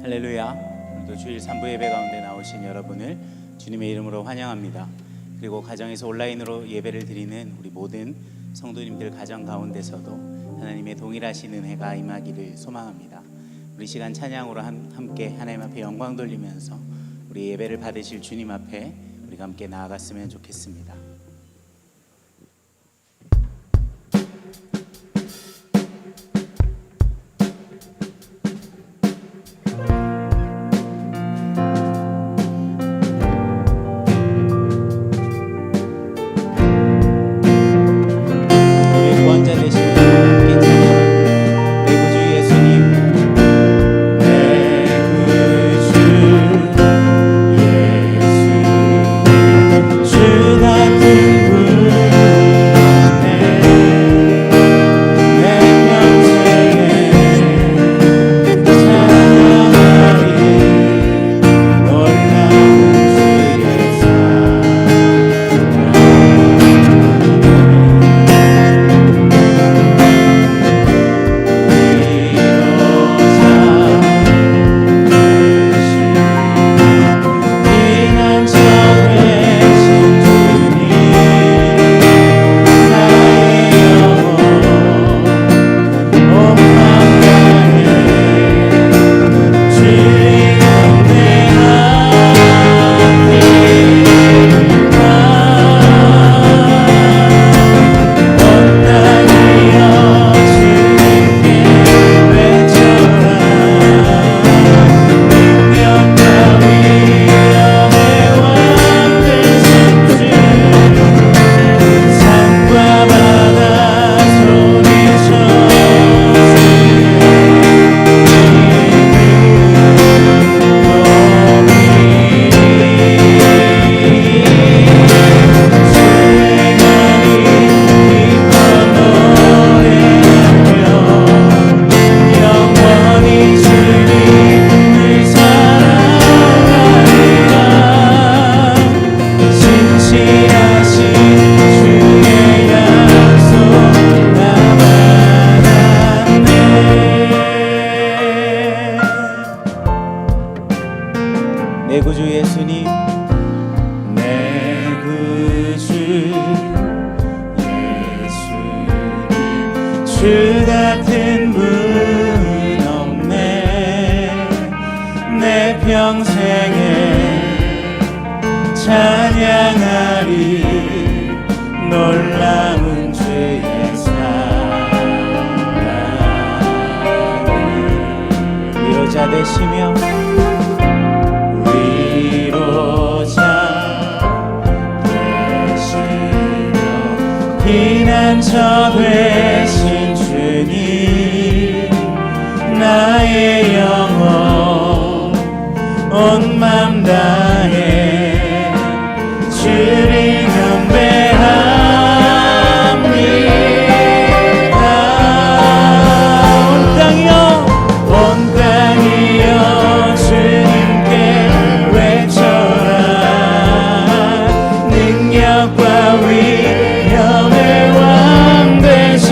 할렐루야. 오늘도 주일 3부 예배 가운데 나오신 여러분을 주님의 이름으로 환영합니다. 그리고 가정에서 온라인으로 예배를 드리는 우리 모든 성도님들 가정 가운데서도 하나님의 동일하신 은혜가 임하기를 소망합니다. 우리 시간 찬양으로 함께 하나님 앞에 영광 돌리면서 우리 예배를 받으실 주님 앞에 우리가 함께 나아갔으면 좋겠습니다. 내 구주 예수님, 내 구주 예수님, 주 같은 분 없네. 내 평생에 찬양하리 놀라운 주의 사랑. 위로자 되시며 피난처 되신 주님, 나의 영혼 온 맘 다해 주를 경배합니다. 온 땅이여 주님께 외쳐라. 능력과 위엄의 왕 되신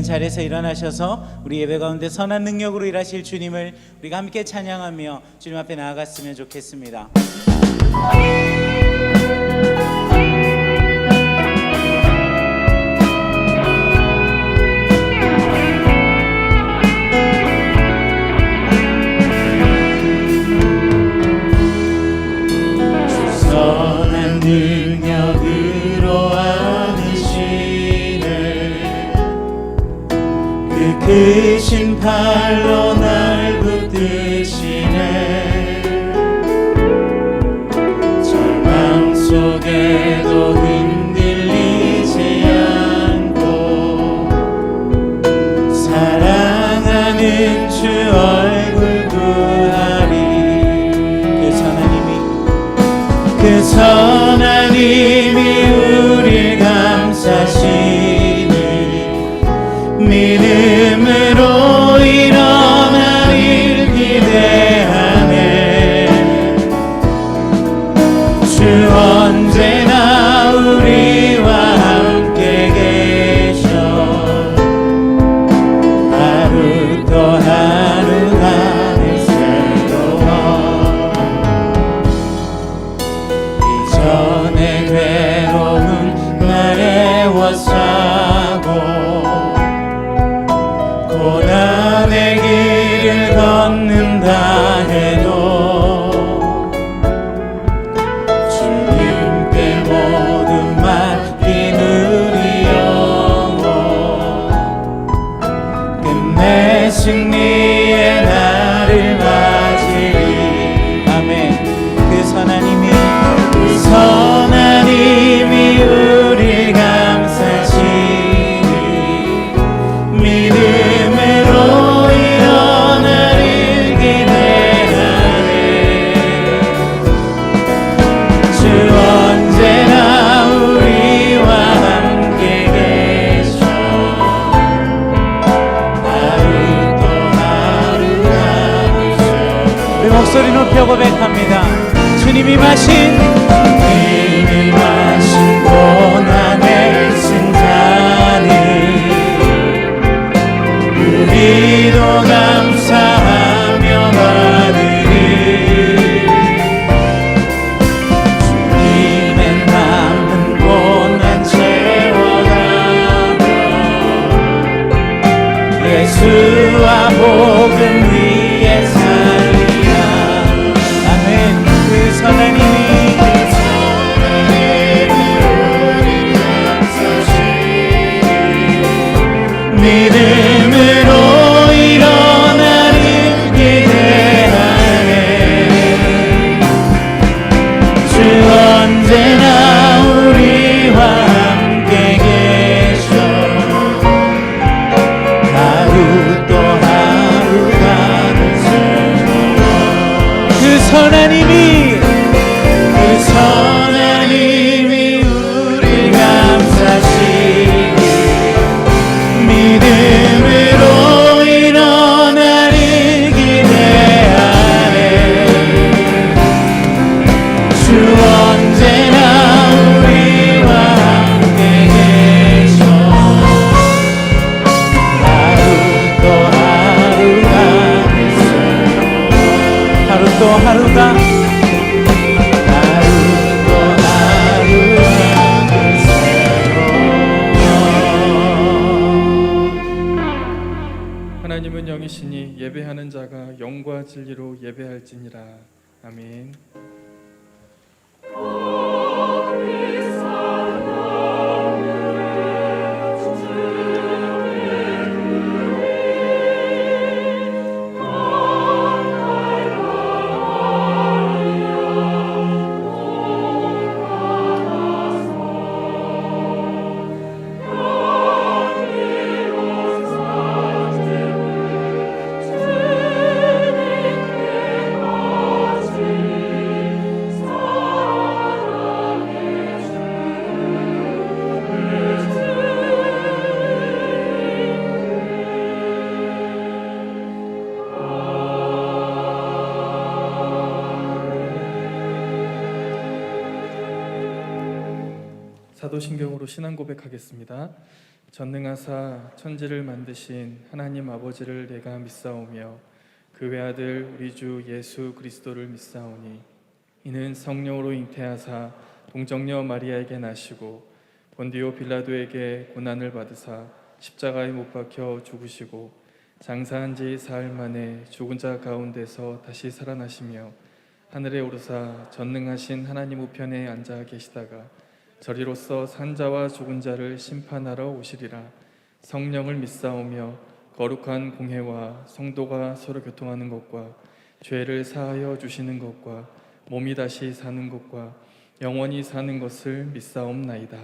시간 자리에서 일어나셔서 우리 예배 가운데 선한 능력으로 일하실 주님을 우리가 함께 찬양하며 주님 앞에 나아갔으면 좋겠습니다. 선한 능력으로 안으시네 그 크신 팔로 날 붙드시네 절망 속에도 흔들리지 않고 사랑하는 주 얼굴 구하리 그 선한 힘이 우릴 감싸시니 믿음으로 일어나길 기대하네 주 언제나 우리와 함께 계셔 하루 또 하루가 늘 새로워 전에 괴로운 날에 워싸고 고난의 길을 걷는다 해도 주님께 모두 맡긴 우리 영혼 끝내 승리의 날을 맞이리 아멘. 그 선한 힘이 선한 힘이 우릴 감싸시니 믿음으로 일어나길 기대하네 주 언제나 우리와 함께 계셔 하루 또 하루가 우리 목소리 높여 고백합니다. 주님이 마신 고난의 승자니 우리도 감사하며 받으리 주님의 남은 고난 채워가며 예수와 복음 위에 살리라 아멘. 그 선한 힘이 믿음으로 일어나길 기대하네 주 언제나 우리와 함께 계셔 하루 또 하루가 늘 새로워 그 선한 힘이 우리 감싸시니 믿음으로 일어나길 기대하네 주 언제나 우리와 함께 계셔 하루 또 하루가 늘 새로워 하루 또 하루가 하나님은 영이시니 예배하는 자가 영과 진리로 예배할지니라. 아멘. 사도신경으로 신앙 고백하겠습니다. 전능하사 천지를 만드신 하나님 아버지를 내가 믿사오며 그 외아들 우리 주 예수 그리스도를 믿사오니 이는 성령으로 잉태하사 동정녀 마리아에게 나시고 본디오 빌라도에게 고난을 받으사 십자가에 못 박혀 죽으시고 장사한 지 사흘 만에 죽은 자 가운데서 다시 살아나시며 하늘에 오르사 전능하신 하나님 우편에 앉아 계시다가 저리로서 산자와 죽은 자를 심판하러 오시리라. 성령을 믿사오며 거룩한 공회와 성도가 서로 교통하는 것과 죄를 사하여 주시는 것과 몸이 다시 사는 것과 영원히 사는 것을 믿사옵나이다.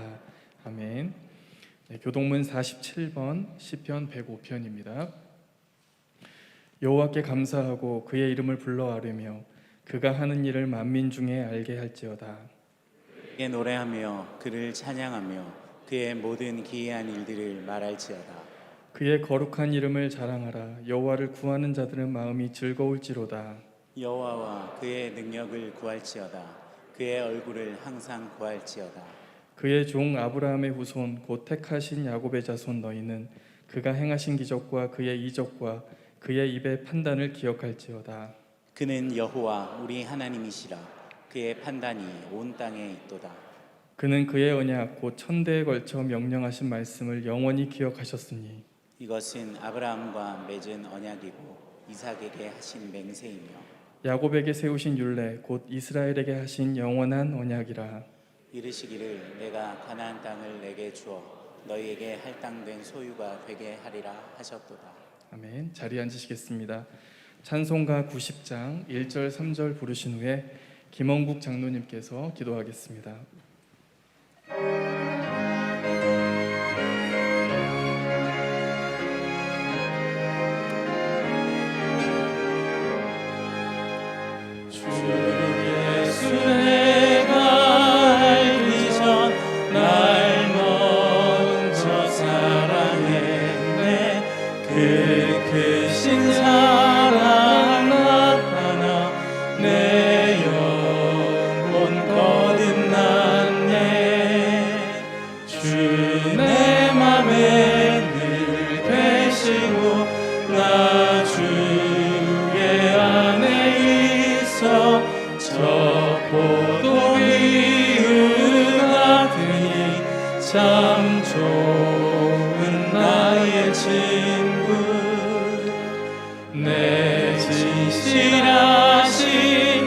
아멘. 네, 교동문 47번 시편 105편입니다. 여호와께 감사하고 그의 이름을 불러 아뢰며 그가 하는 일을 만민 중에 알게 할지어다. 그의 노래하며 그를 찬양하며 그의 모든 기이한 일들을 말할지어다. 그의 거룩한 이름을 자랑하라. 여호와를 구하는 자들은 마음이 즐거울지로다. 여호와와 그의 능력을 구할지어다. 그의 얼굴을 항상 구할지어다. 그의 종 아브라함의 후손 곧 택하신 야곱의 자손 너희는 그가 행하신 기적과 그의 이적과 그의 입의 판단을 기억할지어다. 그는 여호와 우리 하나님이시라. 그의 판단이 온 땅에 있도다. 그는 그의 언약 곧 천대에 걸쳐 명령하신 말씀을 영원히 기억하셨으니 이것은 아브라함과 맺은 언약이고 이삭에게 하신 맹세이며 야곱에게 세우신 율례 곧 이스라엘에게 하신 영원한 언약이라. 이르시기를 내가 가나안 땅을 내게 주어 너희에게 할당된 소유가 되게 하리라 하셨도다. 아멘. 자리에 앉으시겠습니다. 찬송가 90장 1절 3절 부르신 후에 김원국 장로님께서 기도하겠습니다. 주 예수 내가 알기 전 날 먼저 사랑했네. 그 크신 사랑 나타나 내 영혼 거듭났네. 주 내 맘에 늘 계시고 나 주의 안에 있어 저 포도비유 같으니 참 좋은 나의 친구. 내 진실하신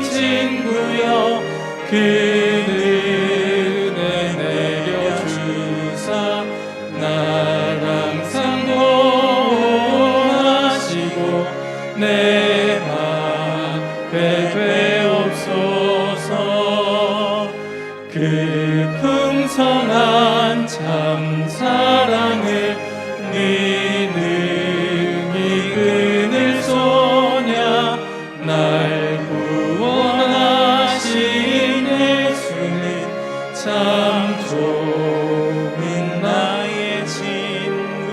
친구여 그 은혜 내려 주사 날 항상 보호하시고 내 앞에 되옵소서. 그 풍성한 참 사랑을 네 능히 그늘 소냐 날 구원하신 예수는 참 좋은 나의 친구.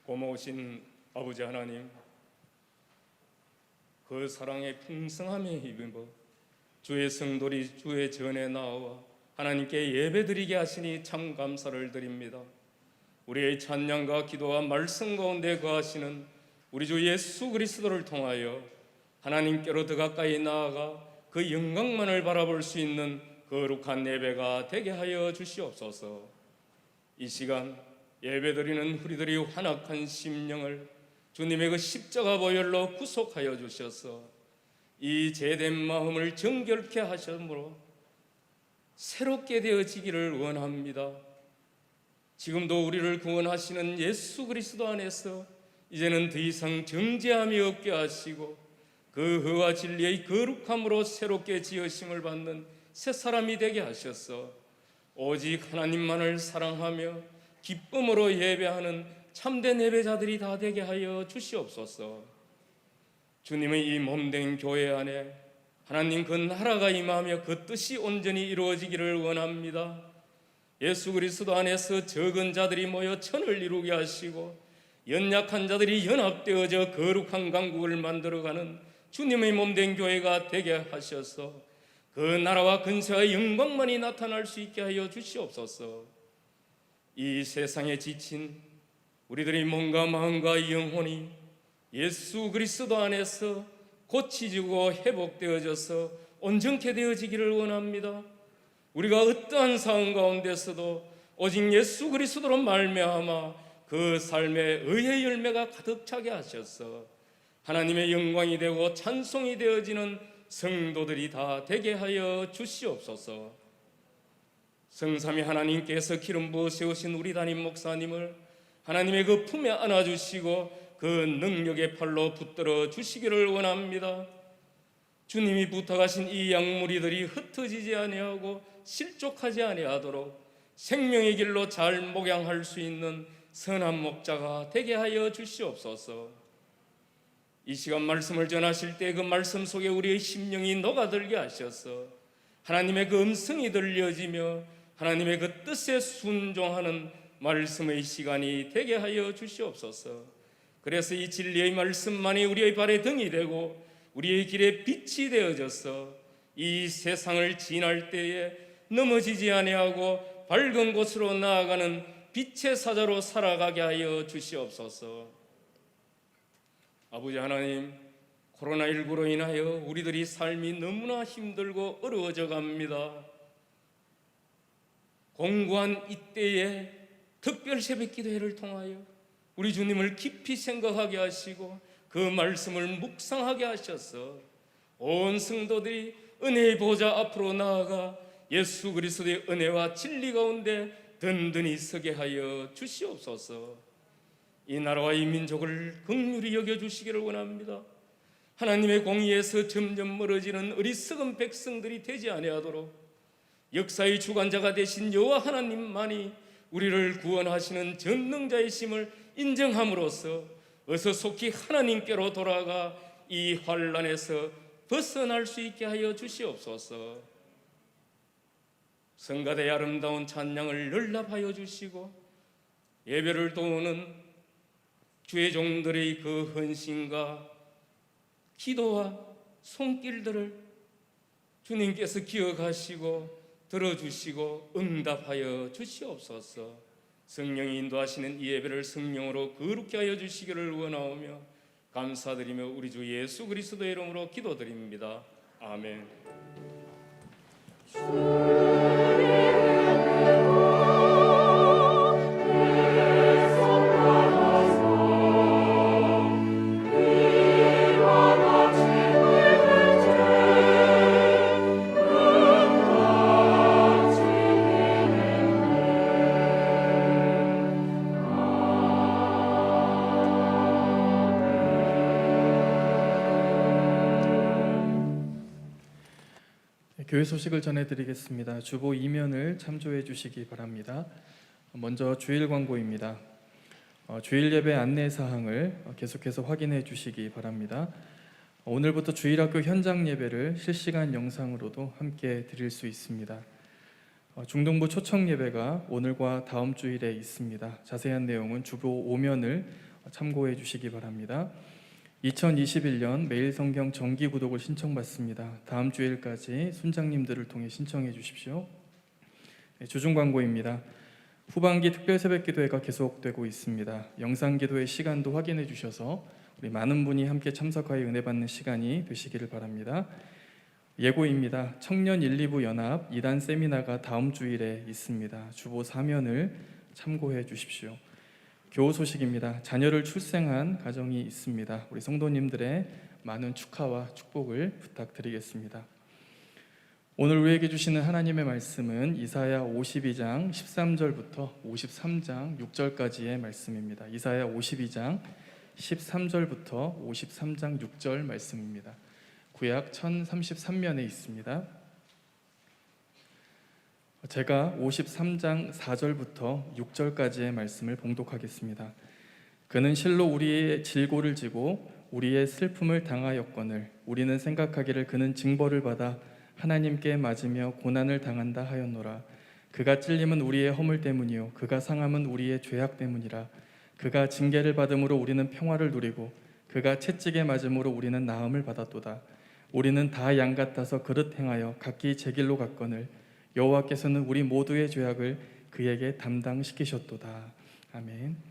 고마우신 아버지 하나님, 그 사랑의 풍성함에 힘입어 주의 성도리 주의 전에 나와 하나님께 예배드리게 하시니 참 감사를 드립니다. 우리의 찬양과 기도와 말씀 가운데 거하시는 우리 주 예수 그리스도를 통하여 하나님께로 더 가까이 나아가 그 영광만을 바라볼 수 있는 거룩한 예배가 되게 하여 주시옵소서. 이 시간 예배드리는 우리들이 환악한 심령을 주님의 그 십자가 보혈로 구속하여 주셔서 이 죄된 마음을 정결케 하심으로 새롭게 되어지기를 원합니다. 지금도 우리를 구원하시는 예수 그리스도 안에서 이제는 더 이상 정죄함이 없게 하시고 그 의와 진리의 거룩함으로 새롭게 지으심을 받는 새 사람이 되게 하셔서 오직 하나님만을 사랑하며 기쁨으로 예배하는 참된 예배자들이 다 되게 하여 주시옵소서. 주님의 이 몸된 교회 안에 하나님 그 나라가 임하며 그 뜻이 온전히 이루어지기를 원합니다. 예수 그리스도 안에서 적은 자들이 모여 천을 이루게 하시고 연약한 자들이 연합되어져 거룩한 강국을 만들어가는 주님의 몸된 교회가 되게 하셔서 그 나라와 근세와 영광만이 나타날 수 있게 하여 주시옵소서. 이 세상에 지친 우리들의 몸과 마음과 영혼이 예수 그리스도 안에서 고치지고 회복되어져서 온전케 되어지기를 원합니다. 우리가 어떠한 상황 가운데서도 오직 예수 그리스도로 말미암아 그 삶에 의의 열매가 가득 차게 하셔서 하나님의 영광이 되고 찬송이 되어지는 성도들이 다 되게 하여 주시옵소서. 성삼위 하나님께서 기름 부어 세우신 우리 담임 목사님을 하나님의 그 품에 안아주시고 그 능력의 팔로 붙들어 주시기를 원합니다. 주님이 부탁하신 이 양무리들이 흩어지지 아니하고 실족하지 아니하도록 생명의 길로 잘 목양할 수 있는 선한 목자가 되게 하여 주시옵소서. 이 시간 말씀을 전하실 때 그 말씀 속에 우리의 심령이 녹아들게 하셔서 하나님의 그 음성이 들려지며 하나님의 그 뜻에 순종하는 말씀의 시간이 되게 하여 주시옵소서. 그래서 이 진리의 말씀만이 우리의 발에 등이 되고 우리의 길에 빛이 되어져서 이 세상을 지날 때에 넘어지지 아니하고 밝은 곳으로 나아가는 빛의 사자로 살아가게 하여 주시옵소서. 아버지 하나님, 코로나19로 인하여 우리들이 삶이 너무나 힘들고 어려워져 갑니다. 공고한 이때에 특별 새벽 기도회를 통하여 우리 주님을 깊이 생각하게 하시고 그 말씀을 묵상하게 하셔서 온 성도들이 은혜의 보좌 앞으로 나아가 예수 그리스도의 은혜와 진리 가운데 든든히 서게 하여 주시옵소서. 이 나라와 이 민족을 긍휼히 여겨주시기를 원합니다. 하나님의 공의에서 점점 멀어지는 어리석은 백성들이 되지 아니하도록 역사의 주관자가 되신 여호와 하나님만이 우리를 구원하시는 전능자이심을 인정함으로써 어서 속히 하나님께로 돌아가 이 환난에서 벗어날 수 있게 하여 주시옵소서. 성가대의 아름다운 찬양을 연락하여 주시고 예배를 도우는 주의 종들의 그 헌신과 기도와 손길들을 주님께서 기억하시고 들어주시고 응답하여 주시옵소서. 성령이 인도하시는 이 예배를 성령으로 거룩히 하여 주시기를 원하오며 감사드리며 우리 주 예수 그리스도의 이름으로 기도드립니다. 아멘. 교회 소식을 전해드리겠습니다. 주보 2면을 참조해 주시기 바랍니다. 먼저 주일 광고입니다. 주일 예배 안내 사항을 계속해서 확인해 주시기 바랍니다. 오늘부터 주일학교 현장 예배를 실시간 영상으로도 함께 드릴 수 있습니다. 중등부 초청 예배가 오늘과 다음 주일에 있습니다. 자세한 내용은 주보 5면을 참고해 주시기 바랍니다. 2021년 매일 성경 정기 구독을 신청받습니다. 다음 주일까지 순장님들을 통해 신청해 주십시오. 주중 광고입니다. 후반기 특별 새벽 기도회가 계속되고 있습니다. 영상 기도의 시간도 확인해 주셔서 우리 많은 분이 함께 참석하여 은혜 받는 시간이 되시기를 바랍니다. 예고입니다. 청년 1, 2부 연합 2단 세미나가 다음 주일에 있습니다. 주보 4면을 참고해 주십시오. 교우 소식입니다. 자녀를 출생한 가정이 있습니다. 우리 성도님들의 많은 축하와 축복을 부탁드리겠습니다. 오늘 우리에게 주시는 하나님의 말씀은 이사야 52장 13절부터 53장 6절까지의 말씀입니다. 이사야 52장 13절부터 53장 6절 말씀입니다. 구약 1033면에 있습니다. 제가 53장 4절부터 6절까지의 말씀을 봉독하겠습니다. 그는 실로 우리의 질고를 지고 우리의 슬픔을 당하였거늘 우리는 생각하기를 그는 징벌을 받아 하나님께 맞으며 고난을 당한다 하였노라. 그가 찔림은 우리의 허물 때문이요 그가 상함은 우리의 죄악 때문이라. 그가 징계를 받음으로 우리는 평화를 누리고 그가 채찍에 맞음으로 우리는 나음을 받았도다. 우리는 다 양 같아서 그릇 행하여 각기 제 길로 갔거늘 여호와께서는 우리 모두의 죄악을 그에게 담당시키셨도다. 아멘.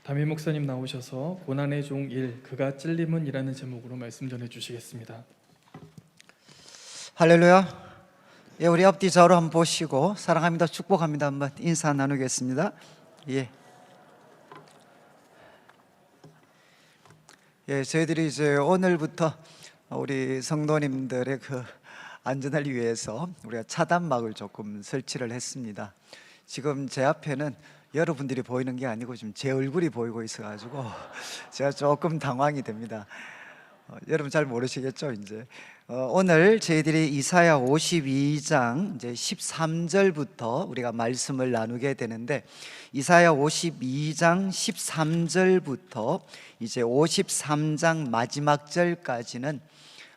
담임 목사님 나오셔서 고난의 종 1 그가 찔림은이라는 제목으로 말씀 전해 주시겠습니다. 할렐루야. 예, 우리 앞뒤 좌우로 한번 보시고 사랑합니다, 축복합니다 한번 인사 나누겠습니다. 예, 저희들이 이제 오늘부터 우리 성도님들의 그 안전을 위해서 우리가 차단막을 조금 설치를 했습니다. 지금 제 앞에는 여러분들이 보이는 게 아니고 지금 제 얼굴이 보이고 있어가지고 제가 조금 당황이 됩니다. 여러분 잘 모르시겠죠? 이제 오늘 저희들이 이사야 52장 이제 13절부터 우리가 말씀을 나누게 되는데, 이사야 52장 13절부터 이제 53장 마지막 절까지는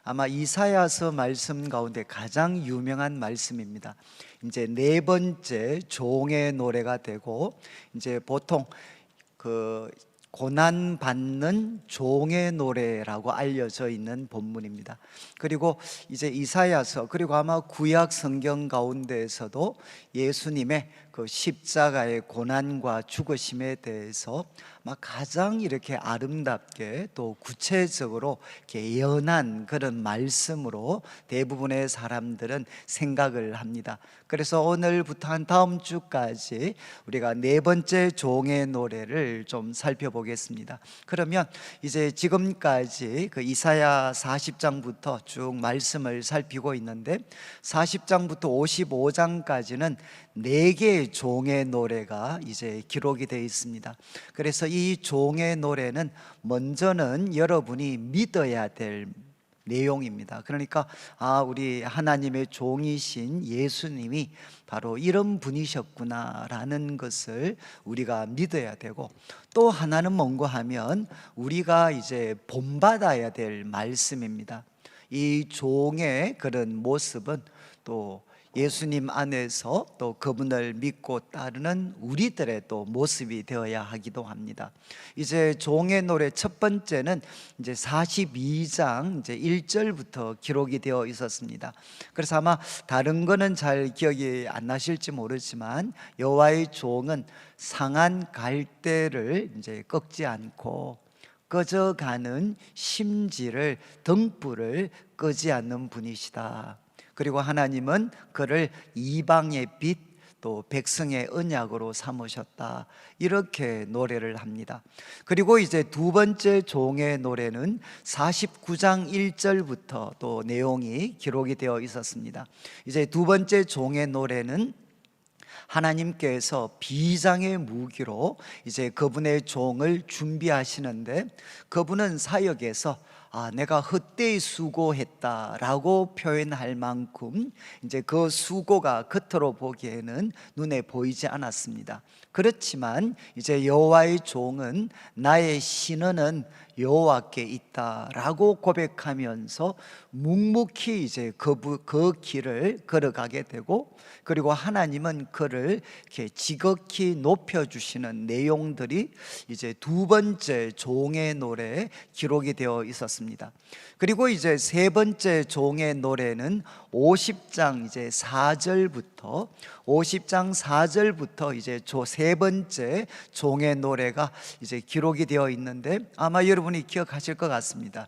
아마 이사야서 말씀 가운데 가장 유명한 말씀입니다. 이제 네 번째 종의 노래가 되고, 이제 보통 그 고난받는 종의 노래라고 알려져 있는 본문입니다. 그리고 이제 이사야서, 그리고 아마 구약 성경 가운데에서도 예수님의 그 십자가의 고난과 죽으심에 대해서 가장 이렇게 아름답게 또 구체적으로 이렇게 예언한 그런 말씀으로 대부분의 사람들은 생각을 합니다. 그래서 오늘부터 한 다음 주까지 우리가 네 번째 종의 노래를 좀 살펴보겠습니다. 그러면 이제 지금까지 그 이사야 40장부터 쭉 말씀을 살피고 있는데 40장부터 55장까지는 네 개의 종의 노래가 이제 기록이 되어 있습니다. 그래서 이 종의 노래는 먼저는 여러분이 믿어야 될 내용입니다. 그러니까 우리 하나님의 종이신 예수님이 바로 이런 분이셨구나라는 것을 우리가 믿어야 되고, 또 하나는 뭔가 하면 우리가 이제 본받아야 될 말씀입니다. 이 종의 그런 모습은 또 예수님 안에서 또 그분을 믿고 따르는 우리들의 또 모습이 되어야 하기도 합니다. 이제 종의 노래 첫 번째는 이제 42장 이제 1절부터 기록이 되어 있었습니다. 그래서 아마 다른 거는 잘 기억이 안 나실지 모르지만 여호와의 종은 상한 갈대를 이제 꺾지 않고 꺼져가는 심지를 등불을 끄지 않는 분이시다. 그리고 하나님은 그를 이방의 빛, 또 백성의 언약으로 삼으셨다. 이렇게 노래를 합니다. 그리고 이제 두 번째 종의 노래는 49장 1절부터 또 내용이 기록이 되어 있었습니다. 이제 두 번째 종의 노래는 하나님께서 비장의 무기로 이제 그분의 종을 준비하시는데, 그분은 사역에서 내가 헛되이 수고했다라고 표현할 만큼 이제 그 수고가 겉으로 보기에는 눈에 보이지 않았습니다. 그렇지만 이제 여호와의 종은 나의 신원은 여호와께 있다라고 고백하면서 묵묵히 이제 그 길을 걸어가게 되고, 그리고 하나님은 그를 이렇게 지극히 높여주시는 내용들이 이제 두 번째 종의 노래에 기록이 되어 있었습니다. 그리고 이제 세 번째 종의 노래는 50장 이제 4절부터 이제 세 번째 종의 노래가 이제 기록이 되어 있는데, 아마 여러분이 기억하실 것 같습니다.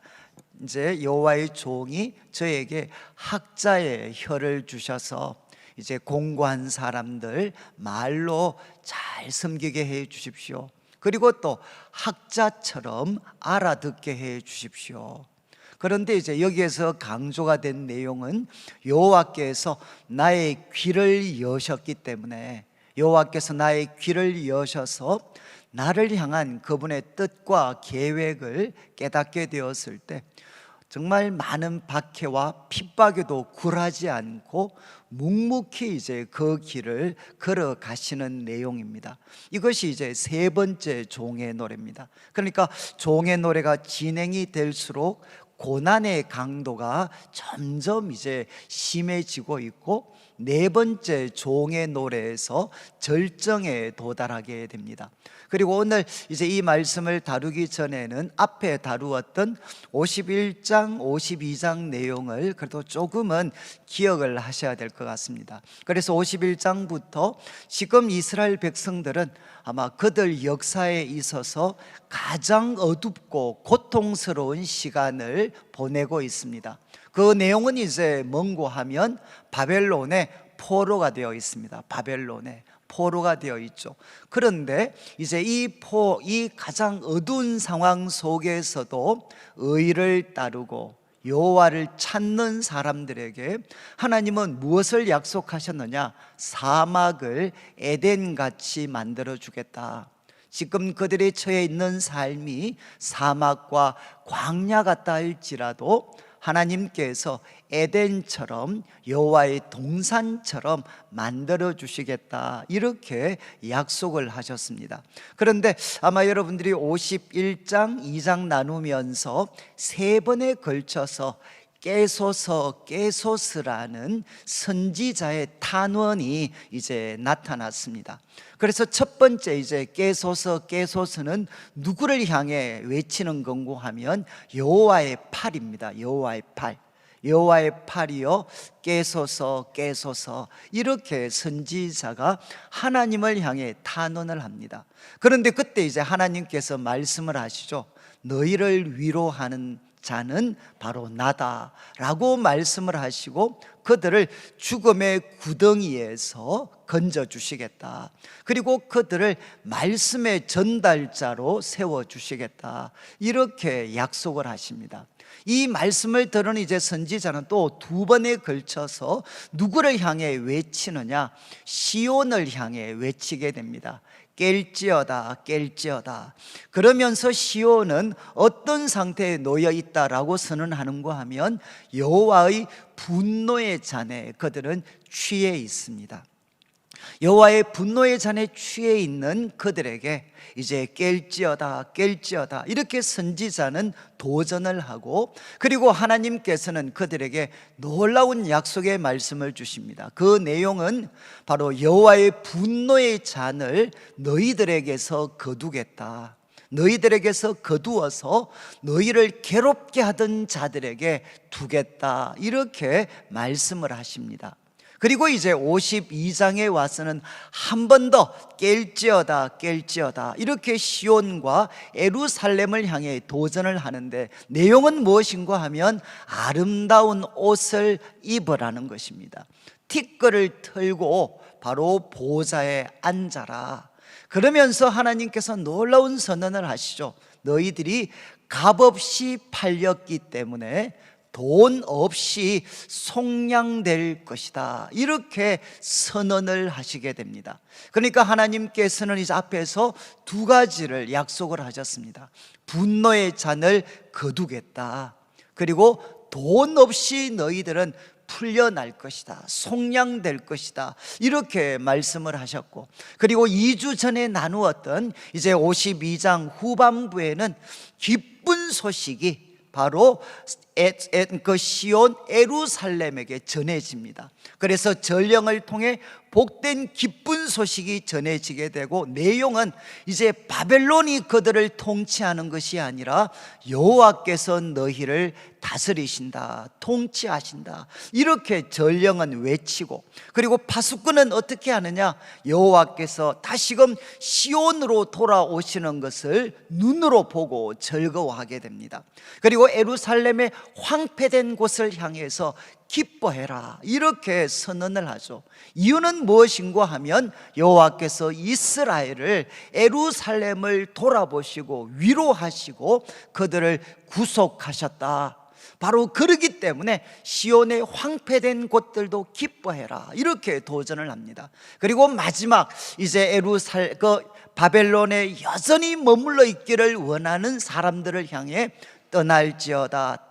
이제 여호와의 종이 저에게 학자의 혀를 주셔서 이제 공고한 사람들 말로 잘 섬기게 해 주십시오. 그리고 또 학자처럼 알아듣게 해 주십시오. 그런데 이제 여기에서 강조가 된 내용은 여호와께서 나의 귀를 여셨기 때문에, 여호와께서 나의 귀를 여셔서 나를 향한 그분의 뜻과 계획을 깨닫게 되었을 때 정말 많은 박해와 핍박에도 굴하지 않고 묵묵히 이제 그 길을 걸어가시는 내용입니다. 이것이 이제 세 번째 종의 노래입니다. 그러니까 종의 노래가 진행이 될수록 고난의 강도가 점점 이제 심해지고 있고, 네 번째 종의 노래에서 절정에 도달하게 됩니다. 그리고 오늘 이제 이 말씀을 다루기 전에는 앞에 다루었던 51장, 52장 내용을 그래도 조금은 기억을 하셔야 될 것 같습니다. 그래서 51장부터 지금 이스라엘 백성들은 아마 그들 역사에 있어서 가장 어둡고 고통스러운 시간을 보내고 있습니다. 그 내용은 이제 뭔고 하면 바벨론의 포로가 되어 있습니다. 바벨론의 포로가 되어 있죠. 그런데 이제 이 가장 어두운 상황 속에서도 의를 따르고 여호와를 찾는 사람들에게 하나님은 무엇을 약속하셨느냐? 사막을 에덴같이 만들어 주겠다. 지금 그들이 처해 있는 삶이 사막과 광야 같다 할지라도 하나님께서 에덴처럼 여호와의 동산처럼 만들어 주시겠다, 이렇게 약속을 하셨습니다. 그런데 아마 여러분들이 51장 2장 나누면서 세 번에 걸쳐서 깨소스라는 선지자의 탄원이 이제 나타났습니다. 그래서 첫 번째 이제 깨소스는 누구를 향해 외치는 건고 하면 여호와의 팔입니다. 여호와의 팔. 여호와의 팔이요 깨소서 이렇게 선지자가 하나님을 향해 탄원을 합니다. 그런데 그때 이제 하나님께서 말씀을 하시죠. 너희를 위로하는 자는 바로 나다라고 말씀을 하시고 그들을 죽음의 구덩이에서 건져주시겠다. 그리고 그들을 말씀의 전달자로 세워주시겠다. 이렇게 약속을 하십니다. 이 말씀을 들은 이제 선지자는 또 두 번에 걸쳐서 누구를 향해 외치느냐? 시온을 향해 외치게 됩니다. 깰지어다. 그러면서 시온은 어떤 상태에 놓여 있다라고 선언하는가 하면 여호와의 분노의 잔에 그들은 취해 있습니다. 여호와의 분노의 잔에 취해 있는 그들에게 이제 깰지어다 이렇게 선지자는 도전을 하고, 그리고 하나님께서는 그들에게 놀라운 약속의 말씀을 주십니다. 그 내용은 바로 여호와의 분노의 잔을 너희들에게서 거두겠다. 너희들에게서 거두어서 너희를 괴롭게 하던 자들에게 두겠다. 이렇게 말씀을 하십니다. 그리고 이제 52장에 와서는 한 번 더 깰지어다 이렇게 시온과 예루살렘을 향해 도전을 하는데, 내용은 무엇인가 하면 아름다운 옷을 입으라는 것입니다. 티끌을 털고 바로 보좌에 앉아라. 그러면서 하나님께서 놀라운 선언을 하시죠. 너희들이 값없이 팔렸기 때문에 돈 없이 속량될 것이다. 이렇게 선언을 하시게 됩니다. 그러니까 하나님께서는 이제 앞에서 두 가지를 약속을 하셨습니다. 분노의 잔을 거두겠다. 그리고 돈 없이 너희들은 풀려날 것이다. 속량될 것이다. 이렇게 말씀을 하셨고, 그리고 2주 전에 나누었던 이제 52장 후반부에는 기쁜 소식이 바로 그 시온 예루살렘에게 전해집니다. 그래서 전령을 통해 복된 기쁜 소식이 전해지게 되고, 내용은 이제 바벨론이 그들을 통치하는 것이 아니라 여호와께서 너희를 다스리신다, 통치하신다, 이렇게 전령은 외치고, 그리고 파수꾼은 어떻게 하느냐? 여호와께서 다시금 시온으로 돌아오시는 것을 눈으로 보고 즐거워하게 됩니다. 그리고 예루살렘의 황폐된 곳을 향해서 기뻐해라, 이렇게 선언을 하죠. 이유는 무엇인가 하면 여호와께서 이스라엘을, 예루살렘을 돌아보시고 위로하시고 그들을 구속하셨다. 바로 그러기 때문에 시온의 황폐된 곳들도 기뻐해라, 이렇게 도전을 합니다. 그리고 마지막 이제 바벨론에 여전히 머물러 있기를 원하는 사람들을 향해 떠날지어다.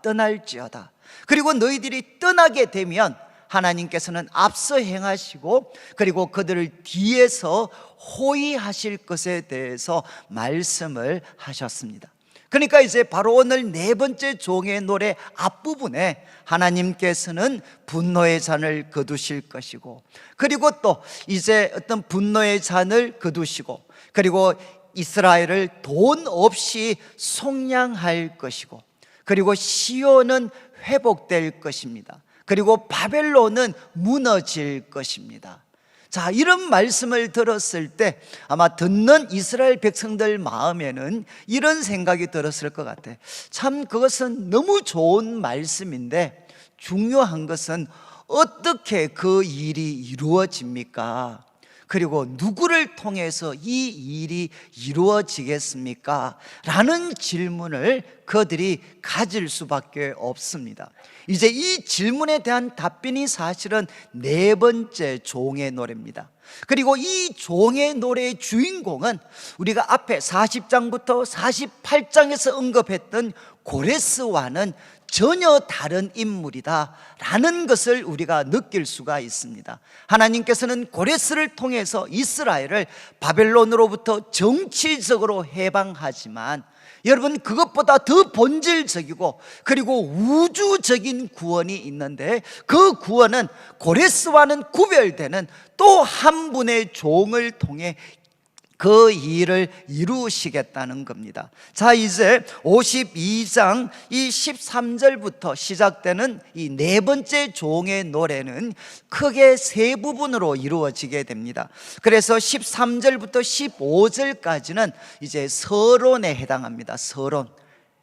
그리고 너희들이 떠나게 되면 하나님께서는 앞서 행하시고, 그리고 그들을 뒤에서 호위하실 것에 대해서 말씀을 하셨습니다. 그러니까 이제 바로 오늘 네 번째 종의 노래 앞부분에 하나님께서는 분노의 잔을 거두실 것이고, 그리고 또 이제 어떤 분노의 잔을 거두시고, 그리고 이스라엘을 돈 없이 속량할 것이고, 그리고 시온은 회복될 것입니다. 그리고 바벨론은 무너질 것입니다. 자, 이런 말씀을 들었을 때 아마 듣는 이스라엘 백성들 마음에는 이런 생각이 들었을 것 같아요. 참 그것은 너무 좋은 말씀인데 중요한 것은 어떻게 그 일이 이루어집니까? 그리고 누구를 통해서 이 일이 이루어지겠습니까? 라는 질문을 그들이 가질 수밖에 없습니다. 이제 이 질문에 대한 답변이 사실은 네 번째 종의 노래입니다. 그리고 이 종의 노래의 주인공은 우리가 앞에 40장부터 48장에서 언급했던 고레스와는 전혀 다른 인물이다라는 것을 우리가 느낄 수가 있습니다. 하나님께서는 고레스를 통해서 이스라엘을 바벨론으로부터 정치적으로 해방하지만 여러분, 그것보다 더 본질적이고 그리고 우주적인 구원이 있는데, 그 구원은 고레스와는 구별되는 또 한 분의 종을 통해 그 일을 이루시겠다는 겁니다. 자, 이제 52장 이 13절부터 시작되는 이 네 번째 종의 노래는 크게 세 부분으로 이루어지게 됩니다. 그래서 13절부터 15절까지는 이제 서론에 해당합니다.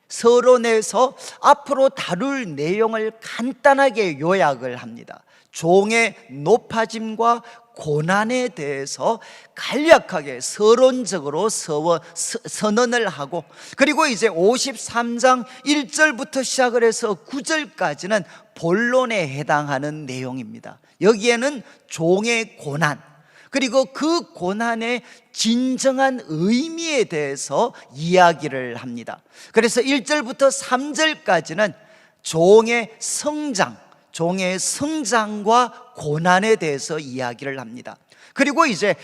서론에서 앞으로 다룰 내용을 간단하게 요약을 합니다. 종의 높아짐과 고난에 대해서 간략하게 서론적으로 선언을 하고, 그리고 이제 53장 1절부터 시작을 해서 9절까지는 본론에 해당하는 내용입니다. 여기에는 종의 고난, 그리고 그 고난의 진정한 의미에 대해서 이야기를 합니다. 그래서 1절부터 3절까지는 종의 성장과 고난에 대해서 이야기를 합니다. 그리고 이제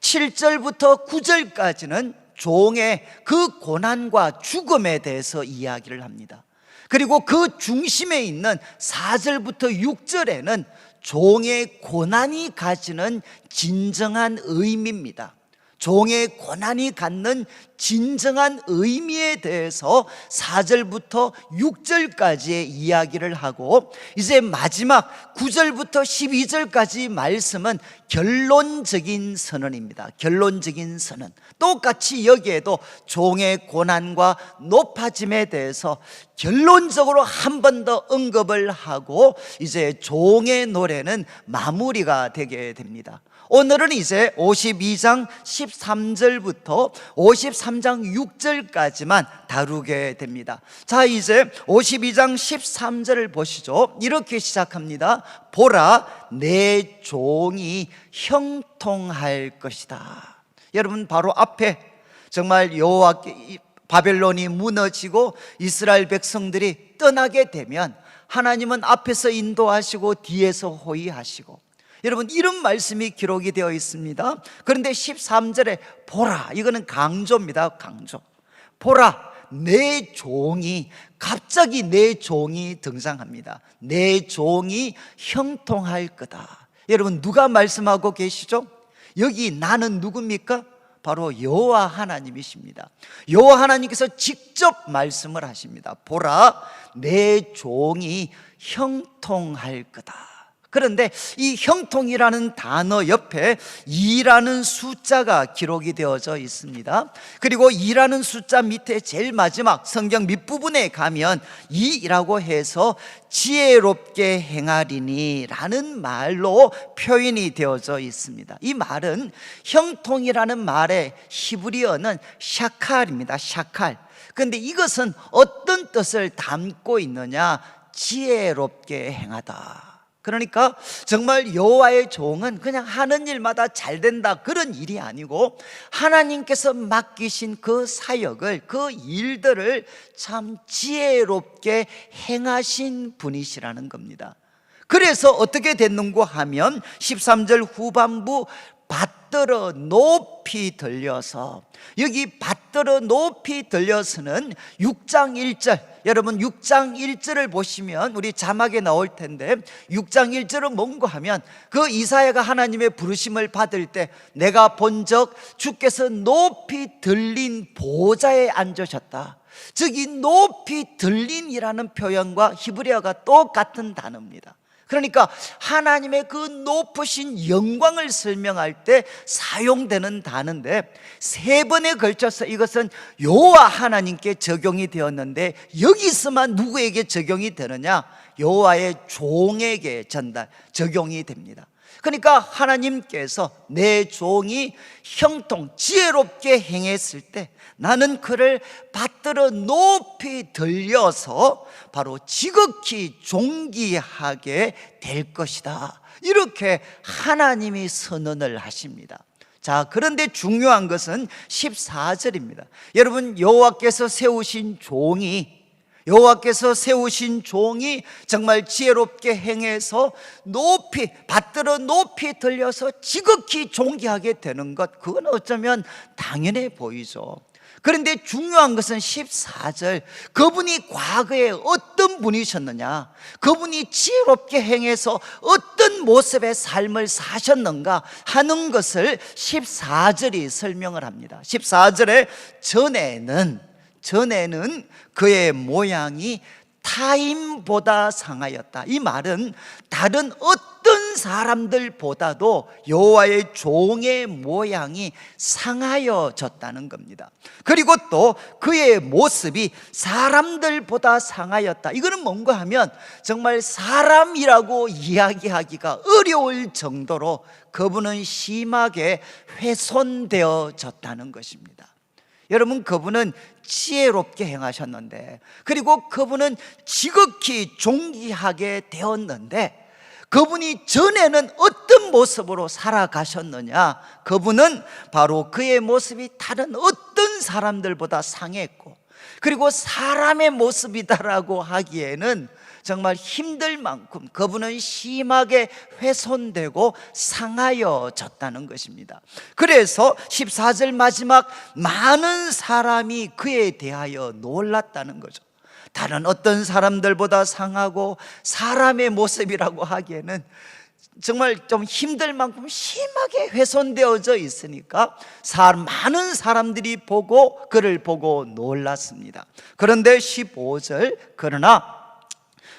7절부터 9절까지는 종의 그 고난과 죽음에 대해서 이야기를 합니다. 그리고 그 중심에 있는 4절부터 6절에는 종의 고난이 가지는 진정한 의미입니다. 종의 고난이 갖는 진정한 의미에 대해서 4절부터 6절까지의 이야기를 하고, 이제 마지막 9절부터 12절까지 말씀은 결론적인 선언입니다. 결론적인 선언. 똑같이 여기에도 종의 고난과 높아짐에 대해서 결론적으로 한 번 더 언급을 하고, 이제 종의 노래는 마무리가 되게 됩니다. 오늘은 이제 52장 13절부터 53장 6절까지만 다루게 됩니다. 자, 이제 52장 13절을 보시죠. 이렇게 시작합니다. 보라, 내 종이 형통할 것이다. 여러분, 바로 앞에 정말 여호와께 바벨론이 무너지고 이스라엘 백성들이 떠나게 되면 하나님은 앞에서 인도하시고 뒤에서 호위하시고, 여러분, 이런 말씀이 기록이 되어 있습니다. 그런데 13절에 보라, 이거는 강조입니다. 강조. 보라, 내 종이, 갑자기 내 종이 등장합니다. 내 종이 형통할 거다. 여러분, 누가 말씀하고 계시죠? 여기 나는 누굽니까? 바로 여호와 하나님이십니다. 여호와 하나님께서 직접 말씀을 하십니다. 보라, 내 종이 형통할 거다. 그런데 이 형통이라는 단어 옆에 2라는 숫자가 기록이 되어져 있습니다. 그리고 2라는 숫자 밑에 제일 마지막 성경 밑부분에 가면 2라고 해서 지혜롭게 행하리니 라는 말로 표현이 되어져 있습니다. 이 말은 형통이라는 말의 히브리어는 샤칼입니다. 샤칼. 그런데 이것은 어떤 뜻을 담고 있느냐? 지혜롭게 행하다. 그러니까 정말 여호와의 종은 그냥 하는 일마다 잘 된다, 그런 일이 아니고 하나님께서 맡기신 그 사역을, 그 일들을 참 지혜롭게 행하신 분이시라는 겁니다. 그래서 어떻게 됐는고 하면 13절 후반부 받들어 높이 들려서, 여기 받들어 높이 들려서는 6장 1절, 여러분 6장 1절을 보시면 우리 자막에 나올 텐데, 6장 1절은 뭔가 하면 그 이사야가 하나님의 부르심을 받을 때 내가 본적 주께서 높이 들린 보좌에 앉으셨다. 즉 이 높이 들린이라는 표현과 히브리어가 똑같은 단어입니다. 그러니까 하나님의 그 높으신 영광을 설명할 때 사용되는 단어인데, 3번에 걸쳐서 이것은 여호와 하나님께 적용이 되었는데, 여기서만 누구에게 적용이 되느냐? 여호와의 종에게 적용이 됩니다. 그러니까 하나님께서 내 종이 형통, 지혜롭게 행했을 때 나는 그를 받들어 높이 들려서 바로 지극히 존귀하게 될 것이다. 이렇게 하나님이 선언을 하십니다. 자, 그런데 중요한 것은 14절입니다. 여러분, 여호와께서 세우신 종이, 여호와께서 세우신 종이 정말 지혜롭게 행해서 높이 받들어 높이 들려서 지극히 존귀하게 되는 것, 그건 어쩌면 당연해 보이죠. 그런데 중요한 것은 14절, 그분이 과거에 어떤 분이셨느냐, 그분이 지혜롭게 행해서 어떤 모습의 삶을 사셨는가 하는 것을 14절이 설명을 합니다. 14절에 전에는 그의 모양이 타인보다 상하였다. 이 말은 다른 어떤 사람들보다도 여호와의 종의 모양이 상하여졌다는 겁니다. 그리고 또 그의 모습이 사람들보다 상하였다. 이거는 뭔가 하면 정말 사람이라고 이야기하기가 어려울 정도로 그분은 심하게 훼손되어졌다는 것입니다. 여러분, 그분은 지혜롭게 행하셨는데, 그리고 그분은 지극히 존귀하게 되었는데, 그분이 전에는 어떤 모습으로 살아가셨느냐? 그분은 바로 그의 모습이 다른 어떤 사람들보다 상했고, 그리고 사람의 모습이다라고 하기에는 정말 힘들 만큼 그분은 심하게 훼손되고 상하여졌다는 것입니다. 그래서 14절 마지막, 많은 사람이 그에 대하여 놀랐다는 거죠. 다른 어떤 사람들보다 상하고 사람의 모습이라고 하기에는 정말 좀 힘들 만큼 심하게 훼손되어져 있으니까 많은 사람들이 그를 보고 놀랐습니다. 그런데 15절, 그러나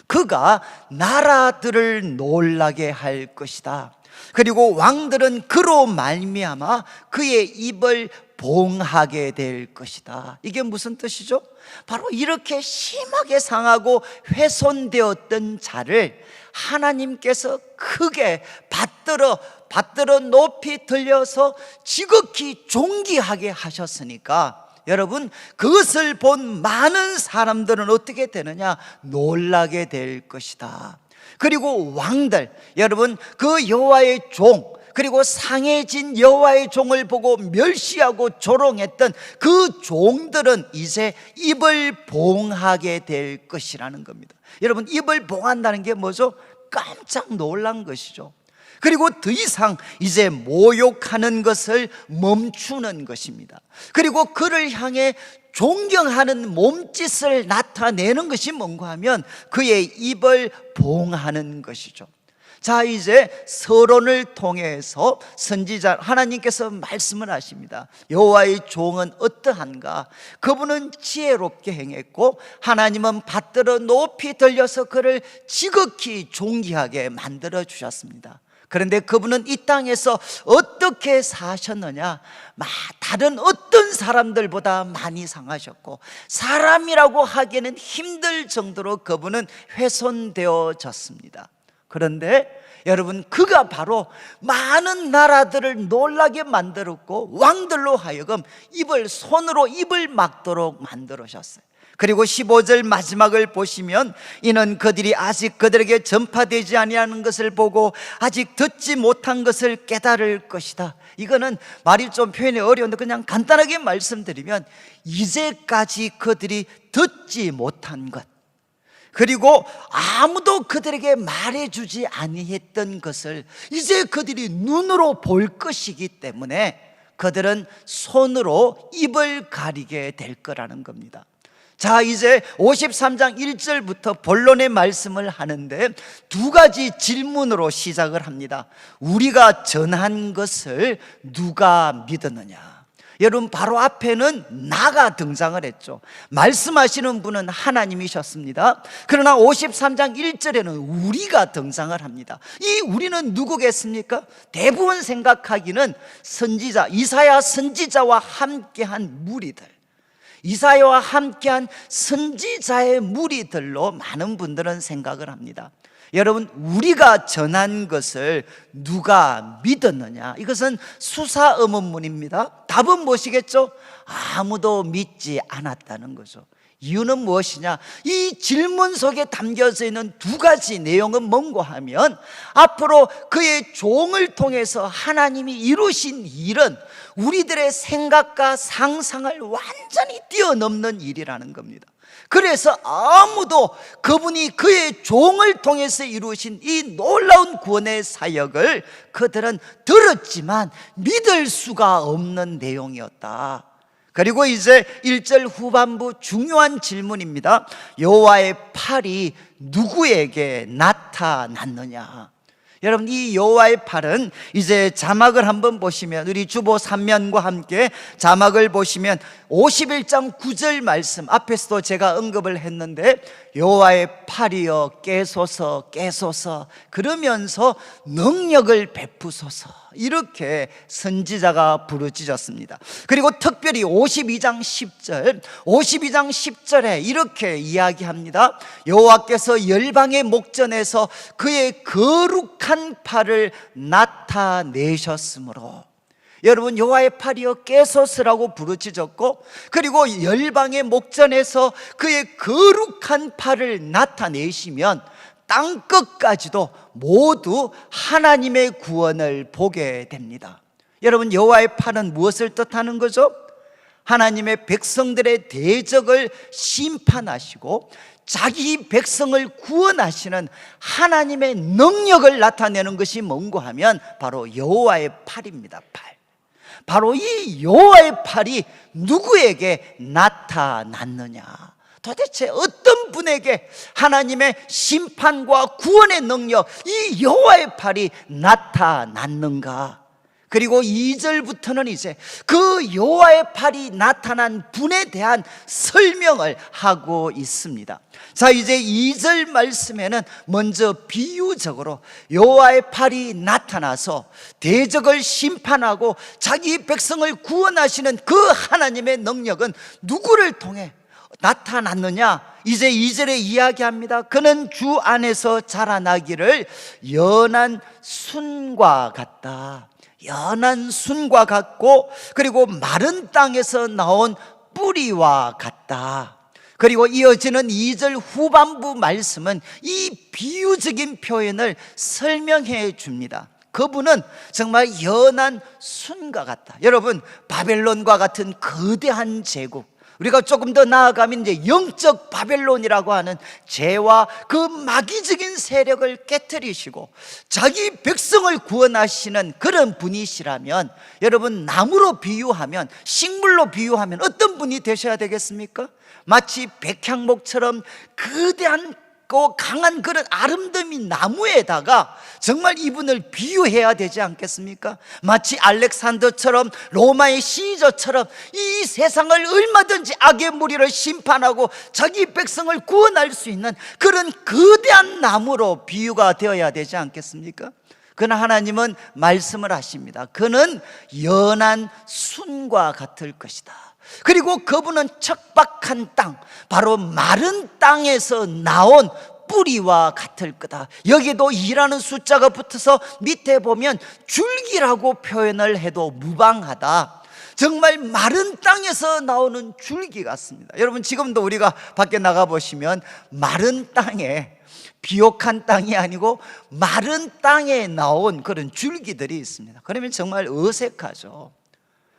그가 나라들을 놀라게 할 것이다. 그리고 왕들은 그로 말미암아 그의 입을 봉하게 될 것이다. 이게 무슨 뜻이죠? 바로 이렇게 심하게 상하고 훼손되었던 자를 하나님께서 크게 받들어 높이 들려서 지극히 존귀하게 하셨으니까, 여러분, 그것을 본 많은 사람들은 어떻게 되느냐? 놀라게 될 것이다. 그리고 왕들, 여러분, 그 여호와의 종, 그리고 상해진 여호와의 종을 보고 멸시하고 조롱했던 그 종들은 이제 입을 봉하게 될 것이라는 겁니다. 여러분, 입을 봉한다는 게 뭐죠? 깜짝 놀란 것이죠. 그리고 더 이상 이제 모욕하는 것을 멈추는 것입니다. 그리고 그를 향해 존경하는 몸짓을 나타내는 것이 뭔가 하면 그의 입을 봉하는 것이죠. 자, 이제 서론을 통해서 선지자 하나님께서 말씀을 하십니다. 여호와의 종은 어떠한가? 그분은 지혜롭게 행했고 하나님은 받들어 높이 들려서 그를 지극히 존귀하게 만들어 주셨습니다. 그런데 그분은 이 땅에서 어떻게 사셨느냐? 다른 어떤 사람들보다 많이 상하셨고 사람이라고 하기에는 힘들 정도로 그분은 훼손되어졌습니다. 그런데 여러분, 그가 바로 많은 나라들을 놀라게 만들었고 왕들로 하여금 손으로 입을 막도록 만들으셨어요. 그리고 15절 마지막을 보시면, 이는 그들이 아직 그들에게 전파되지 아니하는 것을 보고 아직 듣지 못한 것을 깨달을 것이다. 이거는 말이 좀 표현이 어려운데 그냥 간단하게 말씀드리면, 이제까지 그들이 듣지 못한 것, 그리고 아무도 그들에게 말해주지 아니했던 것을 이제 그들이 눈으로 볼 것이기 때문에 그들은 손으로 입을 가리게 될 거라는 겁니다. 자, 이제 53장 1절부터 본론의 말씀을 하는데 두 가지 질문으로 시작을 합니다. 우리가 전한 것을 누가 믿었느냐? 여러분, 바로 앞에는 나가 등장을 했죠. 말씀하시는 분은 하나님이셨습니다. 그러나 53장 1절에는 우리가 등장을 합니다. 이 우리는 누구겠습니까? 대부분 생각하기는 선지자, 이사야 선지자와 함께한 무리들, 이사야와 함께한 선지자의 무리들로 많은 분들은 생각을 합니다. 여러분, 우리가 전한 것을 누가 믿었느냐? 이것은 수사 의문문입니다. 답은 무엇이겠죠? 아무도 믿지 않았다는 거죠. 이유는 무엇이냐? 이 질문 속에 담겨져 있는 두 가지 내용은 뭔가 하면, 앞으로 그의 종을 통해서 하나님이 이루신 일은 우리들의 생각과 상상을 완전히 뛰어넘는 일이라는 겁니다. 그래서 아무도 그분이 그의 종을 통해서 이루신 이 놀라운 구원의 사역을 그들은 들었지만 믿을 수가 없는 내용이었다. 그리고 이제 1절 후반부 중요한 질문입니다. 여호와의 팔이 누구에게 나타났느냐? 여러분, 이 여호와의 팔은 이제 자막을 한번 보시면, 우리 주보 3면과 함께 자막을 보시면 51장 9절 말씀 앞에서도 제가 언급을 했는데, 여호와의 팔이여 깨소서 깨소서 그러면서 능력을 베푸소서, 이렇게 선지자가 부르짖었습니다. 그리고 특별히 52장 10절에 이렇게 이야기합니다. 여호와께서 열방의 목전에서 그의 거룩한 팔을 나타내셨으므로. 여러분, 여호와의 팔이여 깨소서라고 부르짖었고, 그리고 열방의 목전에서 그의 거룩한 팔을 나타내시면 땅 끝까지도 모두 하나님의 구원을 보게 됩니다. 여러분, 여호와의 팔은 무엇을 뜻하는 거죠? 하나님의 백성들의 대적을 심판하시고 자기 백성을 구원하시는 하나님의 능력을 나타내는 것이 뭔고 하면 바로 여호와의 팔입니다. 팔. 바로 이 여호와의 팔이 누구에게 나타났느냐? 도대체 어떤 분에게 하나님의 심판과 구원의 능력, 이 여호와의 팔이 나타났는가? 그리고 2절부터는 이제 그 여호와의 팔이 나타난 분에 대한 설명을 하고 있습니다. 자, 이제 2절 말씀에는 먼저 비유적으로 여호와의 팔이 나타나서 대적을 심판하고 자기 백성을 구원하시는 그 하나님의 능력은 누구를 통해 나타났느냐? 이제 2절에 이야기합니다. 그는 주 안에서 자라나기를 연한 순과 같다. 연한 순과 같고, 그리고 마른 땅에서 나온 뿌리와 같다. 그리고 이어지는 2절 후반부 말씀은 이 비유적인 표현을 설명해 줍니다. 그분은 정말 연한 순과 같다. 여러분, 바벨론과 같은 거대한 제국, 우리가 조금 더 나아가면 이제 영적 바벨론이라고 하는 죄와 그 마귀적인 세력을 깨뜨리시고 자기 백성을 구원하시는 그런 분이시라면, 여러분, 나무로 비유하면, 식물로 비유하면 어떤 분이 되셔야 되겠습니까? 마치 백향목처럼 거대한 강한 그런 아름다운 나무에다가 정말 이분을 비유해야 되지 않겠습니까? 마치 알렉산더처럼, 로마의 시저처럼 이 세상을 얼마든지 악의 무리를 심판하고 자기 백성을 구원할 수 있는 그런 거대한 나무로 비유가 되어야 되지 않겠습니까? 그러나 하나님은 말씀을 하십니다. 그는 연한 순과 같을 것이다. 그리고 그분은 척박한 땅, 바로 마른 땅에서 나온 뿌리와 같을 거다. 여기도 2라는 숫자가 붙어서 밑에 보면 줄기라고 표현을 해도 무방하다. 정말 마른 땅에서 나오는 줄기 같습니다. 여러분, 지금도 우리가 밖에 나가보시면 마른 땅에, 비옥한 땅이 아니고 마른 땅에 나온 그런 줄기들이 있습니다. 그러면 정말 어색하죠.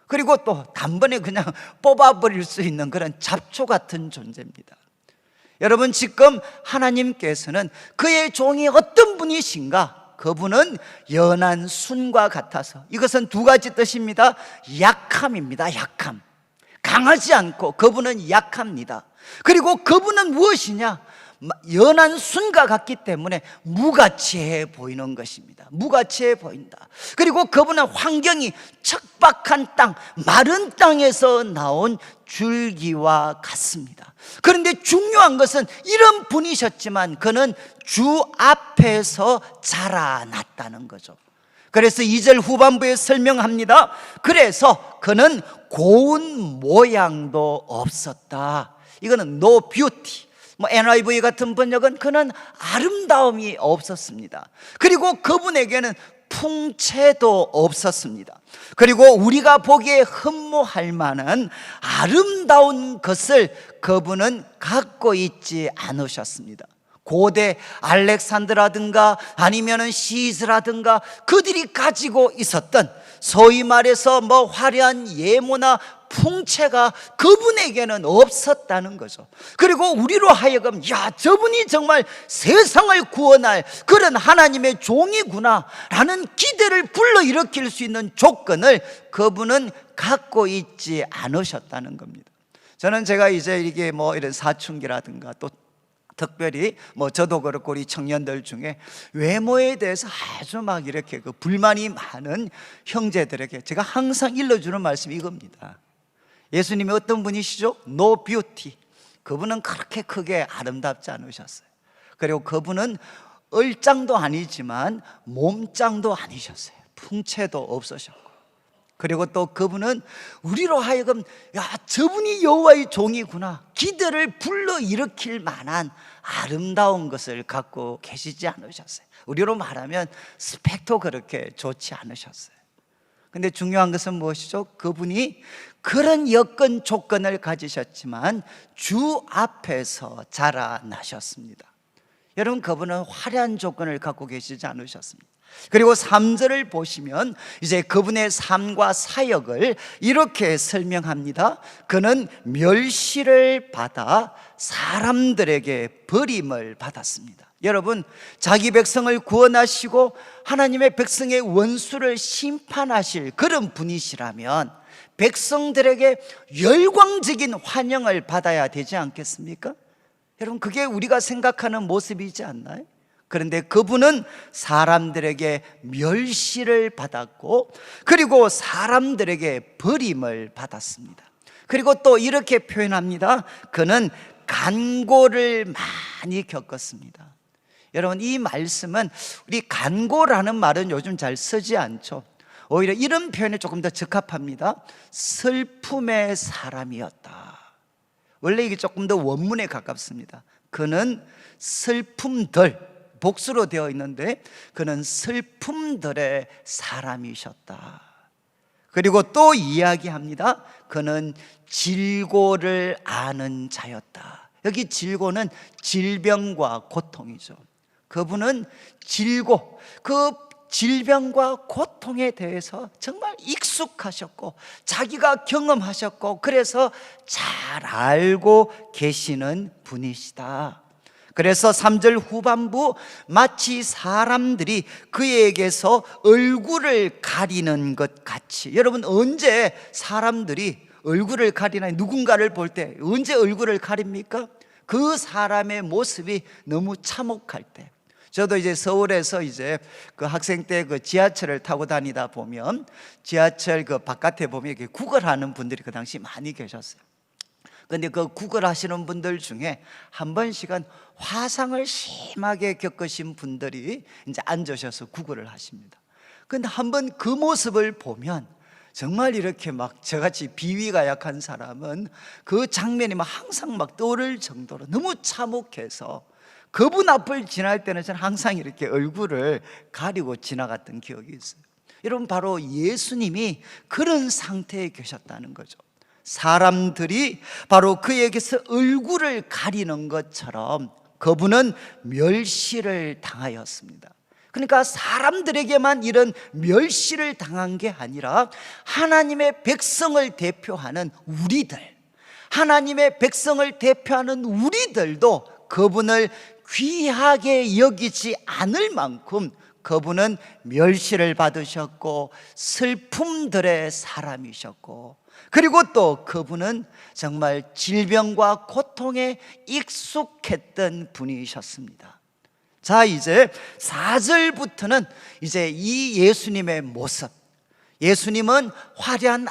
그리고 또 단번에 그냥 뽑아버릴 수 있는 그런 잡초 같은 존재입니다. 여러분, 지금 하나님께서는 그의 종이 어떤 분이신가? 그분은 연한 순과 같아서, 이것은 두 가지 뜻입니다. 약함입니다. 약함. 강하지 않고 그분은 약합니다. 그리고 그분은 무엇이냐? 연한 순과 같기 때문에 무가치해 보이는 것입니다. 무가치해 보인다. 그리고 그분은 환경이 척박한 땅, 마른 땅에서 나온 줄기와 같습니다. 그런데 중요한 것은 이런 분이셨지만 그는 주 앞에서 자라났다는 거죠. 그래서 2절 후반부에 설명합니다. 그래서 그는 고운 모양도 없었다. 이거는 no beauty, NIV 같은 번역은 그는 아름다움이 없었습니다. 그리고 그분에게는 풍채도 없었습니다. 그리고 우리가 보기에 흠모할 만한 아름다운 것을 그분은 갖고 있지 않으셨습니다. 고대 알렉산더라든가 아니면은 시즈라든가 그들이 가지고 있었던 소위 말해서 뭐 화려한 예모나 풍채가 그분에게는 없었다는 거죠. 그리고 우리로 하여금 야, 저분이 정말 세상을 구원할 그런 하나님의 종이구나 라는 기대를 불러일으킬 수 있는 조건을 그분은 갖고 있지 않으셨다는 겁니다. 저는 제가 이제 이게 뭐 이런 사춘기라든가 또 특별히 뭐 저도 그렇고 우리 청년들 중에 외모에 대해서 아주 막 이렇게 그 불만이 많은 형제들에게 제가 항상 일러주는 말씀이 이겁니다. 예수님이 어떤 분이시죠? No beauty. 그분은 그렇게 크게 아름답지 않으셨어요. 그리고 그분은 얼짱도 아니지만 몸짱도 아니셨어요. 풍채도 없으셨고, 그리고 또 그분은 우리로 하여금 야, 저분이 여호와의 종이구나 기대를 불러일으킬 만한 아름다운 것을 갖고 계시지 않으셨어요. 우리로 말하면 스펙도 그렇게 좋지 않으셨어요. 근데 중요한 것은 무엇이죠? 그분이 그런 여건 조건을 가지셨지만 주 앞에서 자라나셨습니다. 여러분, 그분은 화려한 조건을 갖고 계시지 않으셨습니다. 그리고 3절을 보시면 이제 그분의 삶과 사역을 이렇게 설명합니다. 그는 멸시를 받아 사람들에게 버림을 받았습니다. 여러분, 자기 백성을 구원하시고 하나님의 백성의 원수를 심판하실 그런 분이시라면 백성들에게 열광적인 환영을 받아야 되지 않겠습니까? 여러분, 그게 우리가 생각하는 모습이지 않나요? 그런데 그분은 사람들에게 멸시를 받았고, 그리고 사람들에게 버림을 받았습니다. 그리고 또 이렇게 표현합니다. 그는 간고를 많이 겪었습니다. 여러분, 이 말씀은 우리 간고라는 말은 요즘 잘 쓰지 않죠. 오히려 이런 표현에 조금 더 적합합니다. 슬픔의 사람이었다. 원래 이게 조금 더 원문에 가깝습니다. 그는 슬픔들, 복수로 되어 있는데 그는 슬픔들의 사람이셨다. 그리고 또 이야기합니다. 그는 질고를 아는 자였다. 여기 질고는 질병과 고통이죠. 그분은 질고, 그 질병과 고통에 대해서 정말 익숙하셨고 자기가 경험하셨고 그래서 잘 알고 계시는 분이시다. 그래서 3절 후반부 마치 사람들이 그에게서 얼굴을 가리는 것 같이, 여러분 언제 사람들이 얼굴을 가리나, 누군가를 볼 때 언제 얼굴을 가립니까? 그 사람의 모습이 너무 참혹할 때. 저도 이제 서울에서 이제 그 학생 때 그 지하철을 타고 다니다 보면 지하철 그 바깥에 보면 이렇게 구걸하는 분들이 그 당시 많이 계셨어요. 근데 그 구걸하시는 분들 중에 한 번씩은 화상을 심하게 겪으신 분들이 이제 앉으셔서 구걸을 하십니다. 근데 한번 그 모습을 보면 정말 이렇게 막 저같이 비위가 약한 사람은 그 장면이 막 항상 막 떠오를 정도로 너무 참혹해서 그분 앞을 지날 때는 저는 항상 이렇게 얼굴을 가리고 지나갔던 기억이 있어요. 여러분, 바로 예수님이 그런 상태에 계셨다는 거죠. 사람들이 바로 그에게서 얼굴을 가리는 것처럼 그분은 멸시를 당하였습니다. 그러니까 사람들에게만 이런 멸시를 당한 게 아니라 하나님의 백성을 대표하는 우리들, 하나님의 백성을 대표하는 우리들도 그분을 귀하게 여기지 않을 만큼 그분은 멸시를 받으셨고 슬픔들의 사람이셨고, 그리고 또 그분은 정말 질병과 고통에 익숙했던 분이셨습니다. 자, 이제 4절부터는 이제 이 예수님의 모습, 예수님은 화려한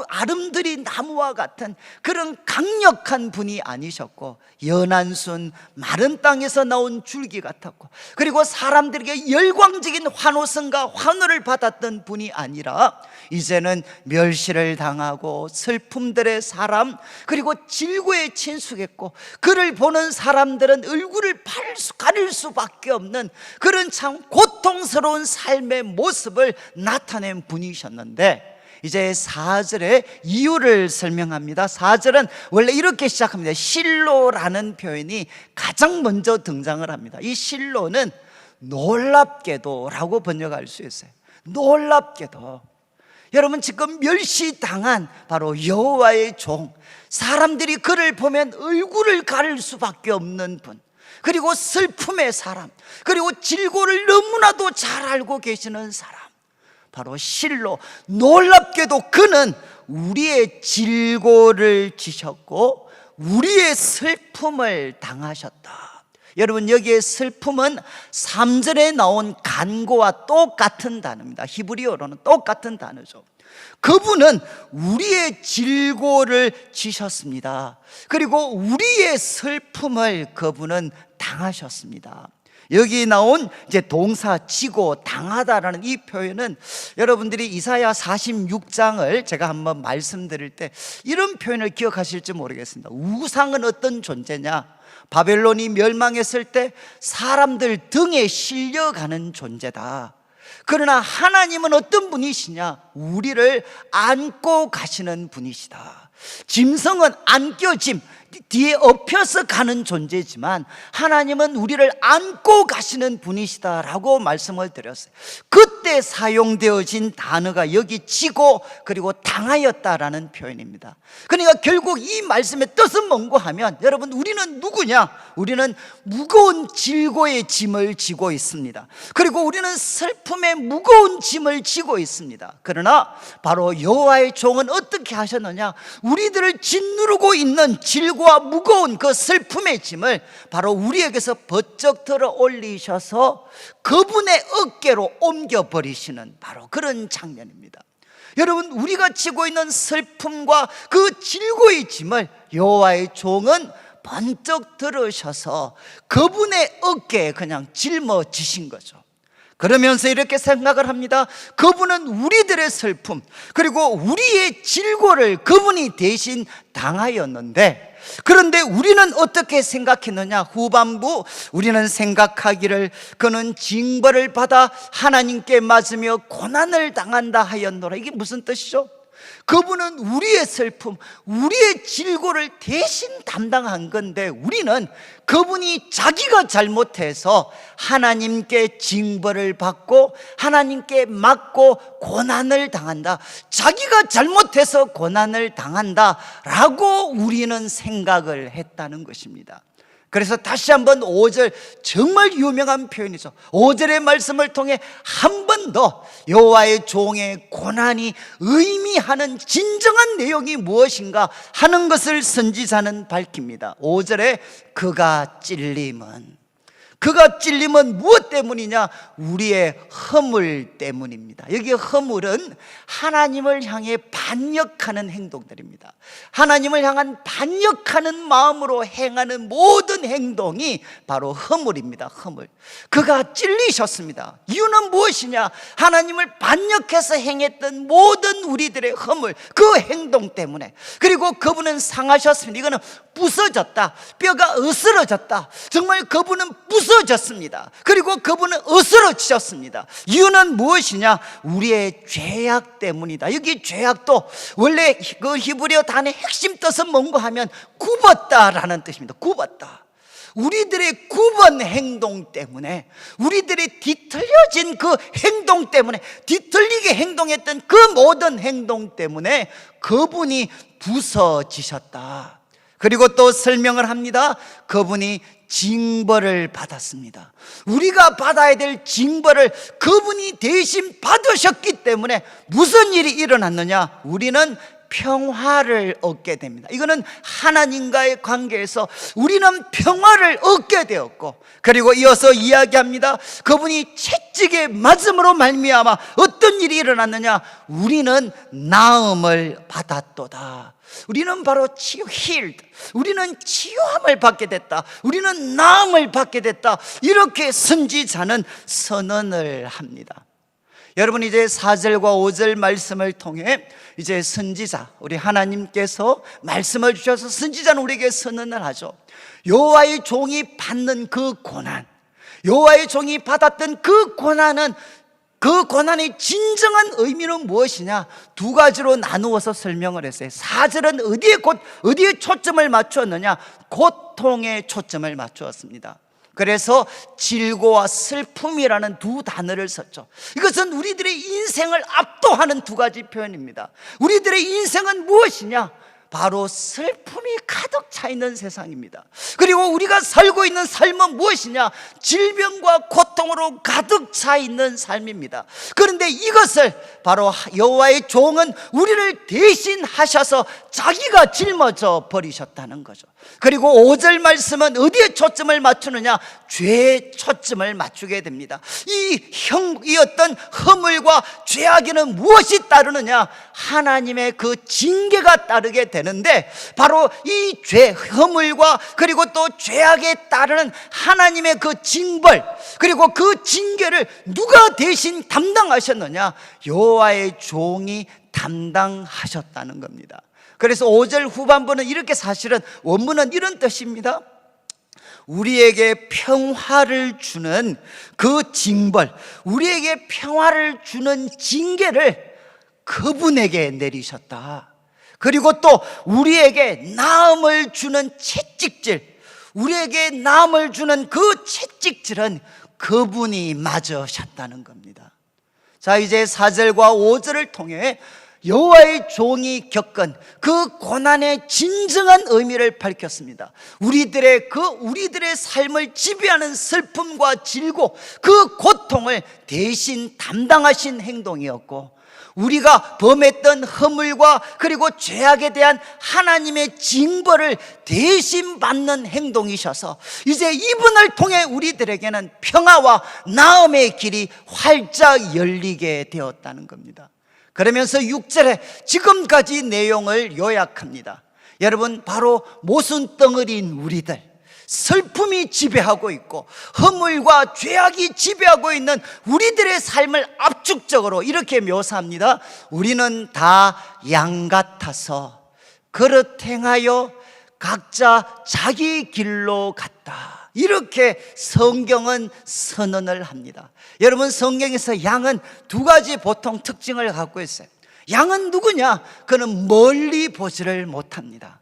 아름드리 나무와 같은 그런 강력한 분이 아니셨고 연한 순 마른 땅에서 나온 줄기 같았고, 그리고 사람들에게 열광적인 환호성과 환호를 받았던 분이 아니라 이제는 멸시를 당하고 슬픔들의 사람, 그리고 질고에 친숙했고 그를 보는 사람들은 얼굴을 가릴 수밖에 없는 그런 참 고통스러운 삶의 모습을 나타낸 분이셨는데, 이제 4절에 이유를 설명합니다. 4절은 원래 이렇게 시작합니다. 실로라는 표현이 가장 먼저 등장을 합니다. 이 실로는 놀랍게도 라고 번역할 수 있어요. 놀랍게도. 여러분, 지금 멸시당한 바로 여호와의 종, 사람들이 그를 보면 얼굴을 가릴 수밖에 없는 분, 그리고 슬픔의 사람, 그리고 질고를 너무나도 잘 알고 계시는 사람, 바로 실로. 놀랍게도 그는 우리의 질고를 지셨고 우리의 슬픔을 당하셨다. 여러분, 여기에 슬픔은 3절에 나온 간고와 똑같은 단어입니다. 히브리어로는 똑같은 단어죠. 그분은 우리의 질고를 지셨습니다. 그리고 우리의 슬픔을 그분은 당하셨습니다. 여기 나온 이제 동사 지고 당하다라는 이 표현은 여러분들이 이사야 46장을 제가 한번 말씀드릴 때 이런 표현을 기억하실지 모르겠습니다. 우상은 어떤 존재냐? 바벨론이 멸망했을 때 사람들 등에 실려가는 존재다. 그러나 하나님은 어떤 분이시냐? 우리를 안고 가시는 분이시다. 짐승은 안겨짐, 뒤에 엎혀서 가는 존재지만 하나님은 우리를 안고 가시는 분이시다라고 말씀을 드렸어요. 그때 사용되어진 단어가 여기 지고 그리고 당하였다라는 표현입니다. 그러니까 결국 이 말씀의 뜻은 뭔고 하면, 여러분, 우리는 누구냐? 우리는 무거운 질고의 짐을 지고 있습니다. 그리고 우리는 슬픔의 무거운 짐을 지고 있습니다. 그러나 바로 여호와의 종은 어떻게 하셨느냐? 우리들을 짓누르고 있는 질고와 무거운 그 슬픔의 짐을 바로 우리에게서 번쩍 들어 올리셔서 그분의 어깨로 옮겨버리시는 바로 그런 장면입니다. 여러분, 우리가 지고 있는 슬픔과 그 질고의 짐을 여호와의 종은 번쩍 들으셔서 그분의 어깨에 그냥 짊어지신 거죠. 그러면서 이렇게 생각을 합니다. 그분은 우리들의 슬픔 그리고 우리의 질고를 그분이 대신 당하였는데, 그런데 우리는 어떻게 생각했느냐? 후반부 우리는 생각하기를 그는 징벌을 받아 하나님께 맞으며 고난을 당한다 하였노라. 이게 무슨 뜻이죠? 그분은 우리의 슬픔, 우리의 질고를 대신 담당한 건데, 우리는 그분이 자기가 잘못해서 하나님께 징벌을 받고 하나님께 맞고 고난을 당한다, 자기가 잘못해서 고난을 당한다라고 우리는 생각을 했다는 것입니다. 그래서 다시 한번 5절, 정말 유명한 표현이죠. 5절의 말씀을 통해 한 번 더 여호와의 종의 고난이 의미하는 진정한 내용이 무엇인가 하는 것을 선지자는 밝힙니다. 5절에 그가 찔림은 무엇 때문이냐? 우리의 허물 때문입니다. 여기 허물은 하나님을 향해 반역하는 행동들입니다. 하나님을 향한 반역하는 마음으로 행하는 모든 행동이 바로 허물입니다. 허물. 그가 찔리셨습니다. 이유는 무엇이냐? 하나님을 반역해서 행했던 모든 우리들의 허물, 그 행동 때문에. 그리고 그분은 상하셨습니다. 이거는 부서졌다, 뼈가 으스러졌다. 정말 그분은 부서졌습니다. 그리고 그분은 으스러지셨습니다. 이유는 무엇이냐? 우리의 죄악 때문이다. 여기 죄악도 원래 그 히브리어 단어의 핵심 뜻은 뭔가 하면 굽었다라는 뜻입니다. 굽었다. 우리들의 굽은 행동 때문에, 우리들의 뒤틀려진 그 행동 때문에, 뒤틀리게 행동했던 그 모든 행동 때문에 그분이 부서지셨다. 그리고 또 설명을 합니다. 그분이 징벌을 받았습니다. 우리가 받아야 될 징벌을 그분이 대신 받으셨기 때문에 무슨 일이 일어났느냐? 우리는 평화를 얻게 됩니다. 이거는 하나님과의 관계에서 우리는 평화를 얻게 되었고, 그리고 이어서 이야기합니다. 그분이 채찍에 맞음으로 말미암아 어떤 일이 일어났느냐? 우리는 나음을 받았도다. 우리는 바로 우리는 치유함을 받게 됐다. 우리는 나음을 받게 됐다. 이렇게 선지자는 선언을 합니다. 여러분, 이제 4절과 5절 말씀을 통해 이제 선지자, 우리 하나님께서 말씀을 주셔서 선지자는 우리에게 선언을 하죠. 여호와의 종이 받는 그 고난, 여호와의 종이 받았던 그 고난은, 그 고난의 진정한 의미는 무엇이냐? 두 가지로 나누어서 설명을 했어요. 4절은 어디에 초점을 맞추었느냐? 고통에 초점을 맞추었습니다. 그래서 질고와 슬픔이라는 두 단어를 썼죠. 이것은 우리들의 인생을 압도하는 두 가지 표현입니다. 우리들의 인생은 무엇이냐? 바로 슬픔이 가득 차 있는 세상입니다. 그리고 우리가 살고 있는 삶은 무엇이냐? 질병과 고통으로 가득 차 있는 삶입니다. 그런데 이것을 바로 여호와의 종은 우리를 대신하셔서 자기가 짊어져 버리셨다는 거죠. 그리고 5절 말씀은 어디에 초점을 맞추느냐? 죄에 초점을 맞추게 됩니다. 이 어떤 허물과 죄악에는 무엇이 따르느냐? 하나님의 그 징계가 따르게 되는데, 바로 이 죄, 허물과 그리고 또 죄악에 따르는 하나님의 그 징벌, 그리고 그 징계를 누가 대신 담당하셨느냐? 여호와의 종이 담당하셨다는 겁니다. 그래서 5절 후반부는 이렇게, 사실은 원문은 이런 뜻입니다. 우리에게 평화를 주는 그 징벌, 우리에게 평화를 주는 징계를 그분에게 내리셨다. 그리고 또 우리에게 나음을 주는 채찍질, 우리에게 나음을 주는 그 채찍질은 그분이 맞으셨다는 겁니다. 자, 이제 4절과 5절을 통해 여호와의 종이 겪은 그 고난의 진정한 의미를 밝혔습니다. 우리들의 삶을 지배하는 슬픔과 질고 그 고통을 대신 담당하신 행동이었고, 우리가 범했던 허물과 그리고 죄악에 대한 하나님의 징벌을 대신 받는 행동이셔서 이제 이분을 통해 우리들에게는 평화와 나음의 길이 활짝 열리게 되었다는 겁니다. 그러면서 6절에 지금까지 내용을 요약합니다. 여러분, 바로 모순덩어리인 우리들, 슬픔이 지배하고 있고 허물과 죄악이 지배하고 있는 우리들의 삶을 압축적으로 이렇게 묘사합니다. 우리는 다 양 같아서 그릇 행하여 각자 자기 길로 갔다. 이렇게 성경은 선언을 합니다. 여러분, 성경에서 양은 두 가지 보통 특징을 갖고 있어요. 양은 누구냐? 그는 멀리 보지를 못합니다.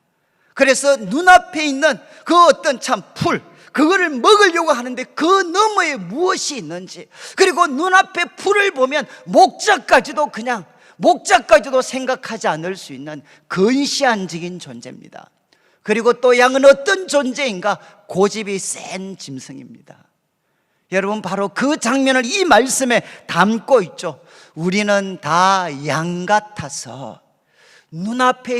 그래서 눈앞에 있는 그 어떤 참 풀, 그거를 먹으려고 하는데 그 너머에 무엇이 있는지, 그리고 눈앞에 풀을 보면 목자까지도 생각하지 않을 수 있는 근시안적인 존재입니다. 그리고 또 양은 어떤 존재인가? 고집이 센 짐승입니다. 여러분, 바로 그 장면을 이 말씀에 담고 있죠. 우리는 다 양 같아서 눈앞에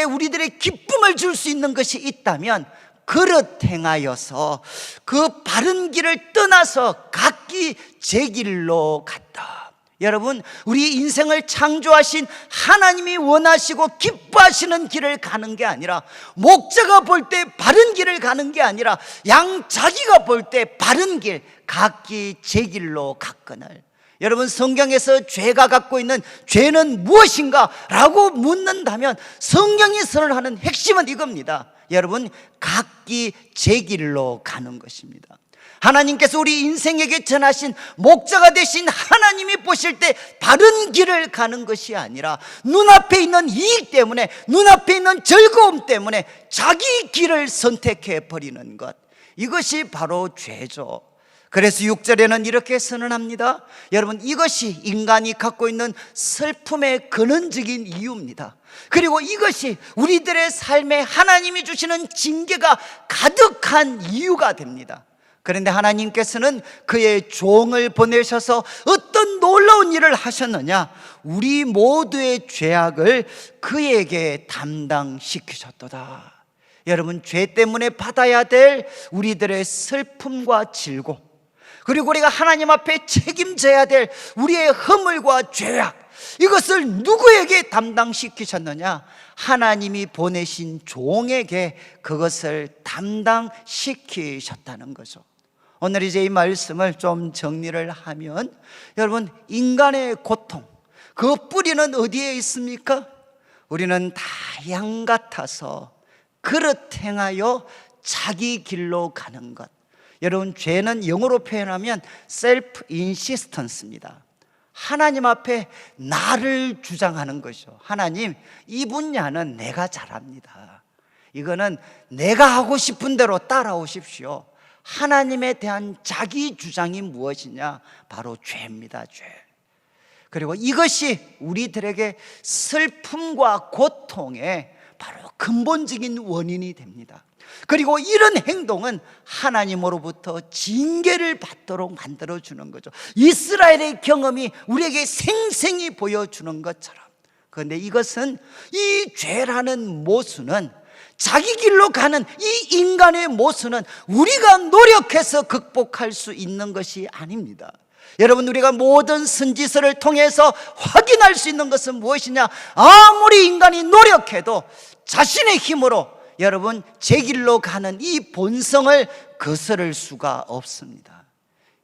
우리들의 기쁨을 줄 수 있는 것이 있다면 그릇 행하여서 그 바른 길을 떠나서 각기 제 길로 갔다. 여러분, 우리 인생을 창조하신 하나님이 원하시고 기뻐하시는 길을 가는 게 아니라, 목자가 볼 때 바른 길을 가는 게 아니라 양 자기가 볼 때 바른 길, 각기 제 길로 갔거늘. 여러분, 성경에서 죄가 갖고 있는 죄는 무엇인가? 라고 묻는다면 성경이 선언하는 핵심은 이겁니다. 여러분, 각기 제 길로 가는 것입니다. 하나님께서 우리 인생에게 전하신 목자가 되신 하나님이 보실 때 바른 길을 가는 것이 아니라 눈앞에 있는 이익 때문에, 눈앞에 있는 즐거움 때문에 자기 길을 선택해 버리는 것, 이것이 바로 죄죠. 그래서 6절에는 이렇게 선언합니다. 여러분, 이것이 인간이 갖고 있는 슬픔의 근원적인 이유입니다. 그리고 이것이 우리들의 삶에 하나님이 주시는 징계가 가득한 이유가 됩니다. 그런데 하나님께서는 그의 종을 보내셔서 어떤 놀라운 일을 하셨느냐? 우리 모두의 죄악을 그에게 담당시키셨도다. 여러분, 죄 때문에 받아야 될 우리들의 슬픔과 질고, 그리고 우리가 하나님 앞에 책임져야 될 우리의 허물과 죄악, 이것을 누구에게 담당시키셨느냐? 하나님이 보내신 종에게 그것을 담당시키셨다는 거죠. 오늘 이제 이 말씀을 좀 정리를 하면, 여러분, 인간의 고통, 그 뿌리는 어디에 있습니까? 우리는 다 양 같아서 그릇 행하여 자기 길로 가는 것. 여러분, 죄는 영어로 표현하면 셀프 인시스턴스입니다. 하나님 앞에 나를 주장하는 것이죠. 하나님, 이 분야는 내가 잘합니다. 이거는 내가 하고 싶은 대로 따라오십시오. 하나님에 대한 자기 주장이 무엇이냐? 바로 죄입니다. 죄. 그리고 이것이 우리들에게 슬픔과 고통의 바로 근본적인 원인이 됩니다. 그리고 이런 행동은 하나님으로부터 징계를 받도록 만들어주는 거죠. 이스라엘의 경험이 우리에게 생생히 보여주는 것처럼. 그런데 이것은, 이 죄라는 모순은, 자기 길로 가는 이 인간의 모순은 우리가 노력해서 극복할 수 있는 것이 아닙니다. 여러분, 우리가 모든 선지서를 통해서 확인할 수 있는 것은 무엇이냐? 아무리 인간이 노력해도 자신의 힘으로 여러분 제 길로 가는 이 본성을 거스를 수가 없습니다.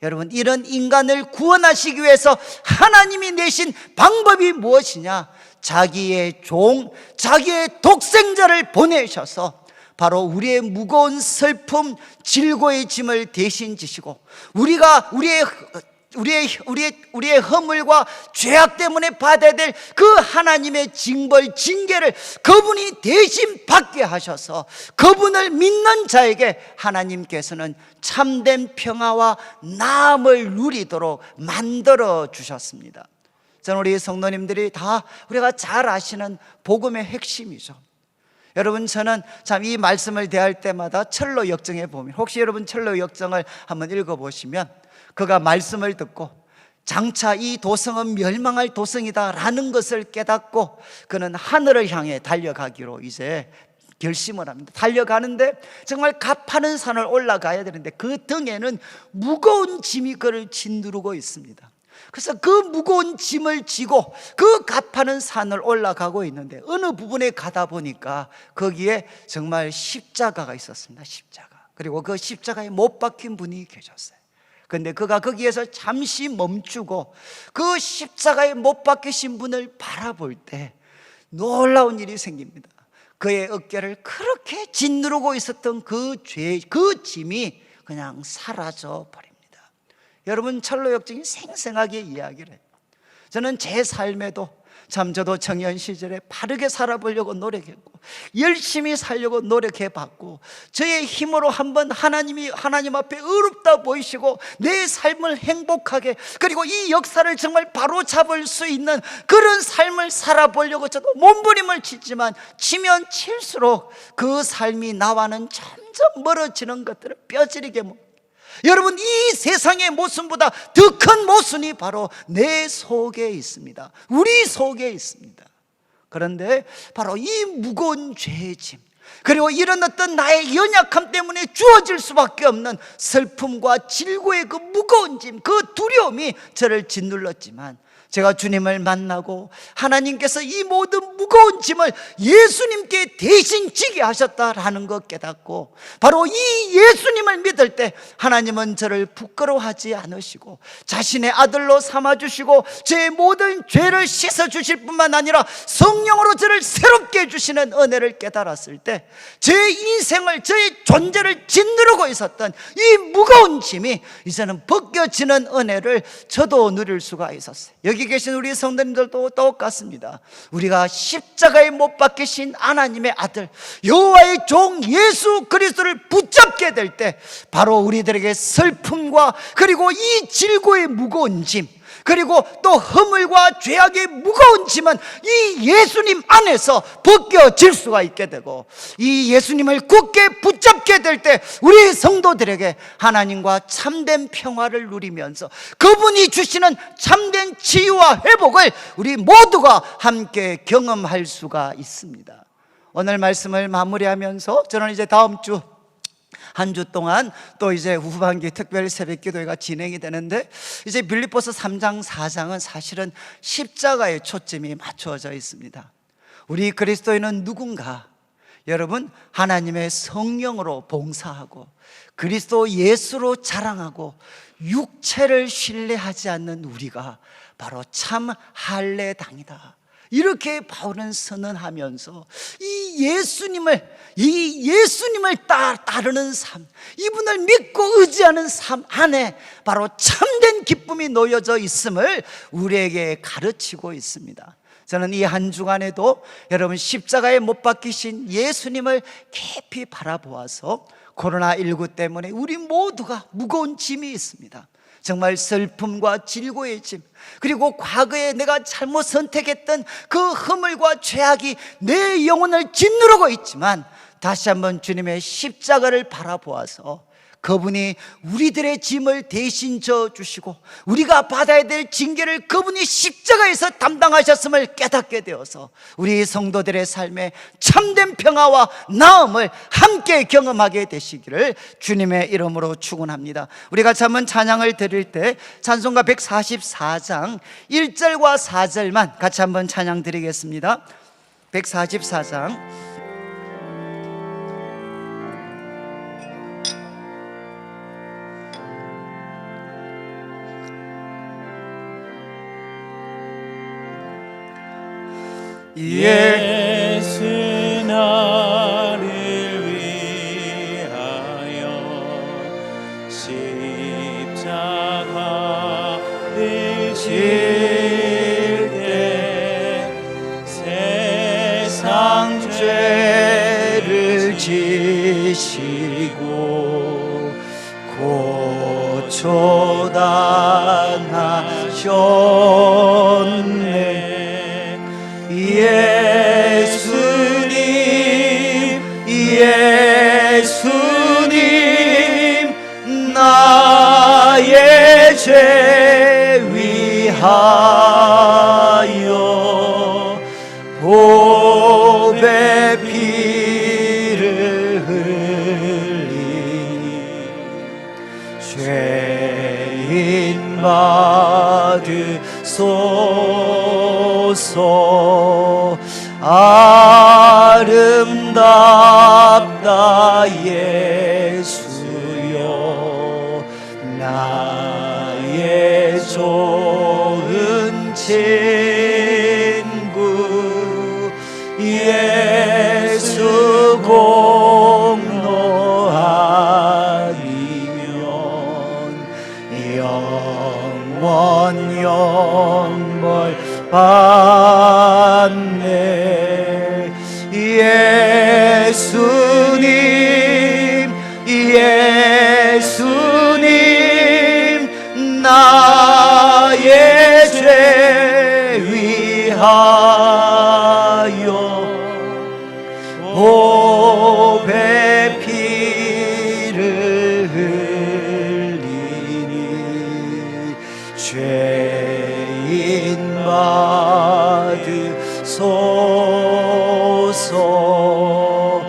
여러분, 이런 인간을 구원하시기 위해서 하나님이 내신 방법이 무엇이냐? 자기의 종, 자기의 독생자를 보내셔서 바로 우리의 무거운 슬픔, 질고의 짐을 대신 지시고, 우리가 우리의 허물과 죄악 때문에 받아야 될 그 하나님의 징벌, 징계를 그분이 대신 받게 하셔서 그분을 믿는 자에게 하나님께서는 참된 평화와 나음을 누리도록 만들어 주셨습니다. 저는 우리 성도님들이 다 우리가 잘 아시는 복음의 핵심이죠. 여러분, 저는 참 이 말씀을 대할 때마다 철로 역정에 보면, 혹시 여러분 철로 역정을 한번 읽어보시면 그가 말씀을 듣고 장차 이 도성은 멸망할 도성이다 라는 것을 깨닫고 그는 하늘을 향해 달려가기로 이제 결심을 합니다. 달려가는데 정말 가파른 산을 올라가야 되는데 그 등에는 무거운 짐이 그를 짓누르고 있습니다. 그래서 그 무거운 짐을 지고 그 가파른 산을 올라가고 있는데 어느 부분에 가다 보니까 거기에 정말 십자가가 있었습니다. 십자가. 그리고 그 십자가에 못 박힌 분이 계셨어요. 그런데 그가 거기에서 잠시 멈추고 그 십자가에 못 박히신 분을 바라볼 때 놀라운 일이 생깁니다. 그의 어깨를 그렇게 짓누르고 있었던 그 짐이 그냥 사라져 버립니다. 여러분, 철로 역정이 생생하게 이야기를 해요. 저는 제 삶에도 참 저도 청년 시절에 바르게 살아보려고 노력했고 열심히 살려고 노력해봤고 저의 힘으로 한번 하나님 앞에 의롭다 보이시고 내 삶을 행복하게, 그리고 이 역사를 정말 바로잡을 수 있는 그런 삶을 살아보려고 저도 몸부림을 치지만 치면 칠수록 그 삶이 나와는 점점 멀어지는 것들을 뼈저리게 여러분, 이 세상의 모순보다 더 큰 모순이 바로 내 속에 있습니다. 우리 속에 있습니다. 그런데 바로 이 무거운 죄의 짐, 그리고 이런 어떤 나의 연약함 때문에 주어질 수밖에 없는 슬픔과 질고의 그 무거운 짐, 그 두려움이 저를 짓눌렀지만 제가 주님을 만나고 하나님께서 이 모든 무거운 짐을 예수님께 대신 지게 하셨다라는 것 깨닫고 바로 이 예수님을 믿을 때 하나님은 저를 부끄러워하지 않으시고 자신의 아들로 삼아주시고 제 모든 죄를 씻어주실 뿐만 아니라 성령으로 저를 새롭게 해주시는 은혜를 깨달았을 때 제 인생을, 저의 존재를 짓누르고 있었던 이 무거운 짐이 이제는 벗겨지는 은혜를 저도 누릴 수가 있었어요. 여기 계신 우리 성도님들도 똑같습니다. 우리가 십자가에 못 박히신 하나님의 아들 여호와의 종 예수 그리스도를 붙잡게 될 때 바로 우리들에게 슬픔과 그리고 이 질고의 무거운 짐, 그리고 또 허물과 죄악의 무거운 짐은 이 예수님 안에서 벗겨질 수가 있게 되고 이 예수님을 굳게 붙잡게 될 때 우리 성도들에게 하나님과 참된 평화를 누리면서 그분이 주시는 참된 치유와 회복을 우리 모두가 함께 경험할 수가 있습니다. 오늘 말씀을 마무리하면서 저는 이제 다음 주 한 주 동안 또 이제 후반기 특별 새벽 기도회가 진행이 되는데 이제 빌립보서 3장 4장은 사실은 십자가에 초점이 맞춰져 있습니다. 우리 그리스도인은 누군가? 여러분, 하나님의 성령으로 봉사하고 그리스도 예수로 자랑하고 육체를 신뢰하지 않는 우리가 바로 참 할례당이다. 이렇게 바울은 선언하면서 이 예수님을 따르는 삶, 이분을 믿고 의지하는 삶 안에 바로 참된 기쁨이 놓여져 있음을 우리에게 가르치고 있습니다. 저는 이 한 주간에도 여러분 십자가에 못 박히신 예수님을 깊이 바라보아서 코로나19 때문에 우리 모두가 무거운 짐이 있습니다. 정말 슬픔과 질고의 짐, 그리고 과거에 내가 잘못 선택했던 그 허물과 죄악이 내 영혼을 짓누르고 있지만 다시 한번 주님의 십자가를 바라보아서 그분이 우리들의 짐을 대신 져주시고 우리가 받아야 될 징계를 그분이 십자가에서 담당하셨음을 깨닫게 되어서 우리 성도들의 삶에 참된 평화와 나음을 함께 경험하게 되시기를 주님의 이름으로 축원합니다. 우리가 한번 찬양을 드릴 때 찬송가 144장 1절과 4절만 같이 한번 찬양 드리겠습니다. 144장 예수 나를 위하여 십자가를 질 때 세상 죄를 지시고 고초당하셨네. 예수님 나의 죄 위하여 보배 피를 흘리니 죄인 받으소서. 아름답다 예수여 나의 좋은 친구 예수 공로 아니면 영원 영벌 받네. 예수님 나의 죄 위하여 보배 피를 흘리니 죄인 받으소서.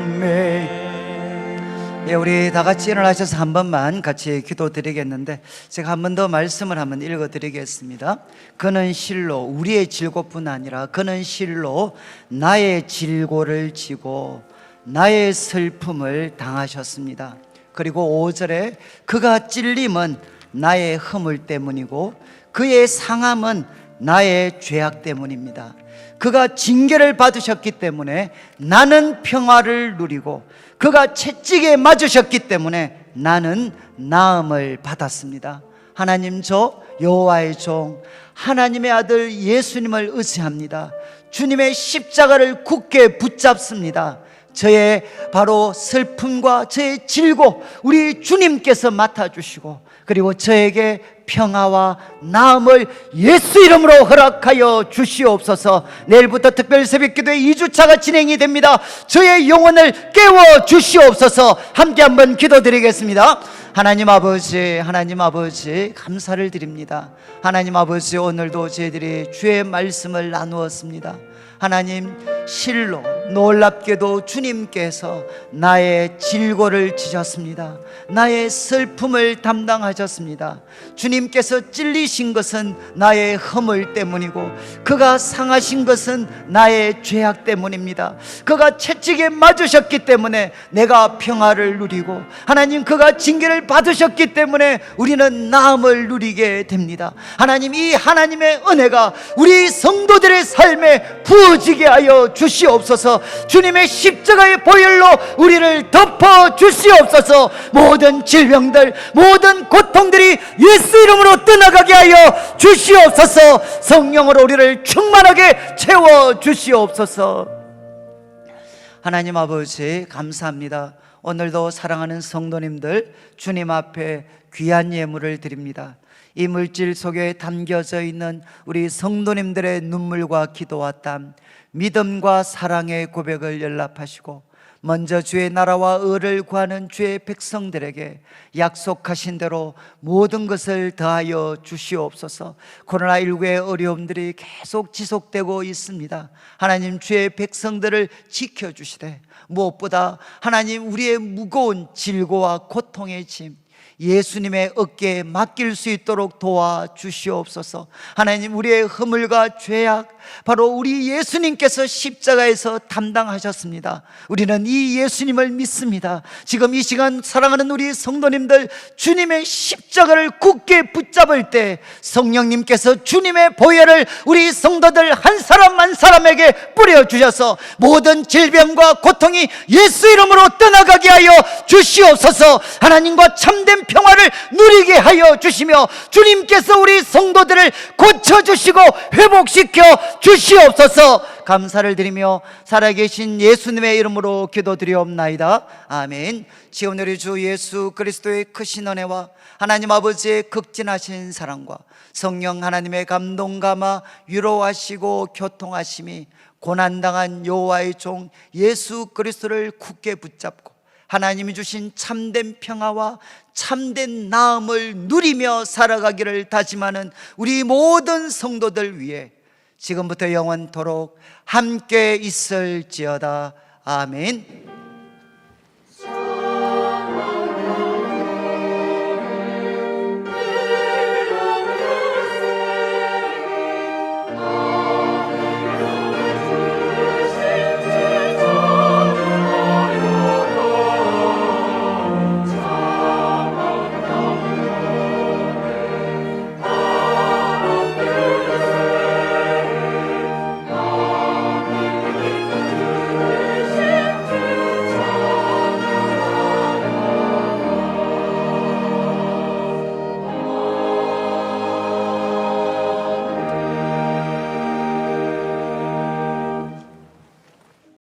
아멘. 예, 우리 다 같이 일어나셔서 한 번만 같이 기도드리겠는데 제가 한 번 더 말씀을 한번 읽어드리겠습니다. 그는 실로 우리의 질고뿐 아니라 그는 실로 나의 질고를 지고 나의 슬픔을 당하셨습니다. 그리고 5절에 그가 찔림은 나의 허물 때문이고 그의 상함은 나의 죄악 때문입니다. 그가 징계를 받으셨기 때문에 나는 평화를 누리고 그가 채찍에 맞으셨기 때문에 나는 나음을 받았습니다. 하나님, 저 여호와의 종 하나님의 아들 예수님을 의지합니다. 주님의 십자가를 굳게 붙잡습니다. 저의 바로 슬픔과 저의 질고 우리 주님께서 맡아주시고 그리고 저에게 평화와 나음을 예수 이름으로 허락하여 주시옵소서. 내일부터 특별 새벽기도회 2주차가 진행이 됩니다. 저의 영혼을 깨워 주시옵소서. 함께 한번 기도드리겠습니다. 하나님 아버지, 하나님 아버지 감사를 드립니다. 하나님 아버지, 오늘도 저희들이 주의 말씀을 나누었습니다. 하나님, 실로 놀랍게도 주님께서 나의 질고를 지셨습니다. 나의 슬픔을 담당하셨습니다. 주님께서 찔리신 것은 나의 허물 때문이고 그가 상하신 것은 나의 죄악 때문입니다. 그가 채찍에 맞으셨기 때문에 내가 평화를 누리고 하나님, 그가 징계를 받으셨기 때문에 우리는 나음을 누리게 됩니다. 하나님, 이 하나님의 은혜가 우리 성도들의 삶에 부어지게 하여 주시옵소서. 주님의 십자가의 보혈로 우리를 덮어 주시옵소서. 모든 질병들, 모든 고통들이 예수 이름으로 떠나가게 하여 주시옵소서. 성령으로 우리를 충만하게 채워 주시옵소서. 하나님 아버지, 감사합니다. 오늘도 사랑하는 성도님들 주님 앞에 귀한 예물을 드립니다. 이 물질 속에 담겨져 있는 우리 성도님들의 눈물과 기도와 땀, 믿음과 사랑의 고백을 연락하시고 먼저 주의 나라와 의를 구하는 주의 백성들에게 약속하신 대로 모든 것을 더하여 주시옵소서. 코로나19의 어려움들이 계속 지속되고 있습니다. 하나님, 주의 백성들을 지켜주시되 무엇보다 하나님, 우리의 무거운 질고와 고통의 짐 예수님의 어깨에 맡길 수 있도록 도와주시옵소서. 하나님, 우리의 허물과 죄악 바로 우리 예수님께서 십자가에서 담당하셨습니다. 우리는 이 예수님을 믿습니다. 지금 이 시간 사랑하는 우리 성도님들, 주님의 십자가를 굳게 붙잡을 때 성령님께서 주님의 보혈을 우리 성도들 한 사람 한 사람에게 뿌려주셔서 모든 질병과 고통이 예수 이름으로 떠나가게 하여 주시옵소서. 하나님과 참된 평화를 누리게 하여 주시며 주님께서 우리 성도들을 고쳐주시고 회복시켜 주시옵소서. 감사를 드리며 살아계신 예수님의 이름으로 기도드리옵나이다. 아멘. 지금 우리 주 예수 그리스도의 크신 은혜와 하나님 아버지의 극진하신 사랑과 성령 하나님의 감동 감화 위로하시고 교통하심이 고난당한 여호와의 종 예수 그리스도를 굳게 붙잡고 하나님이 주신 참된 평화와 참된 나음을 누리며 살아가기를 다짐하는 우리 모든 성도들 위해 지금부터 영원토록 함께 있을지어다. 아멘.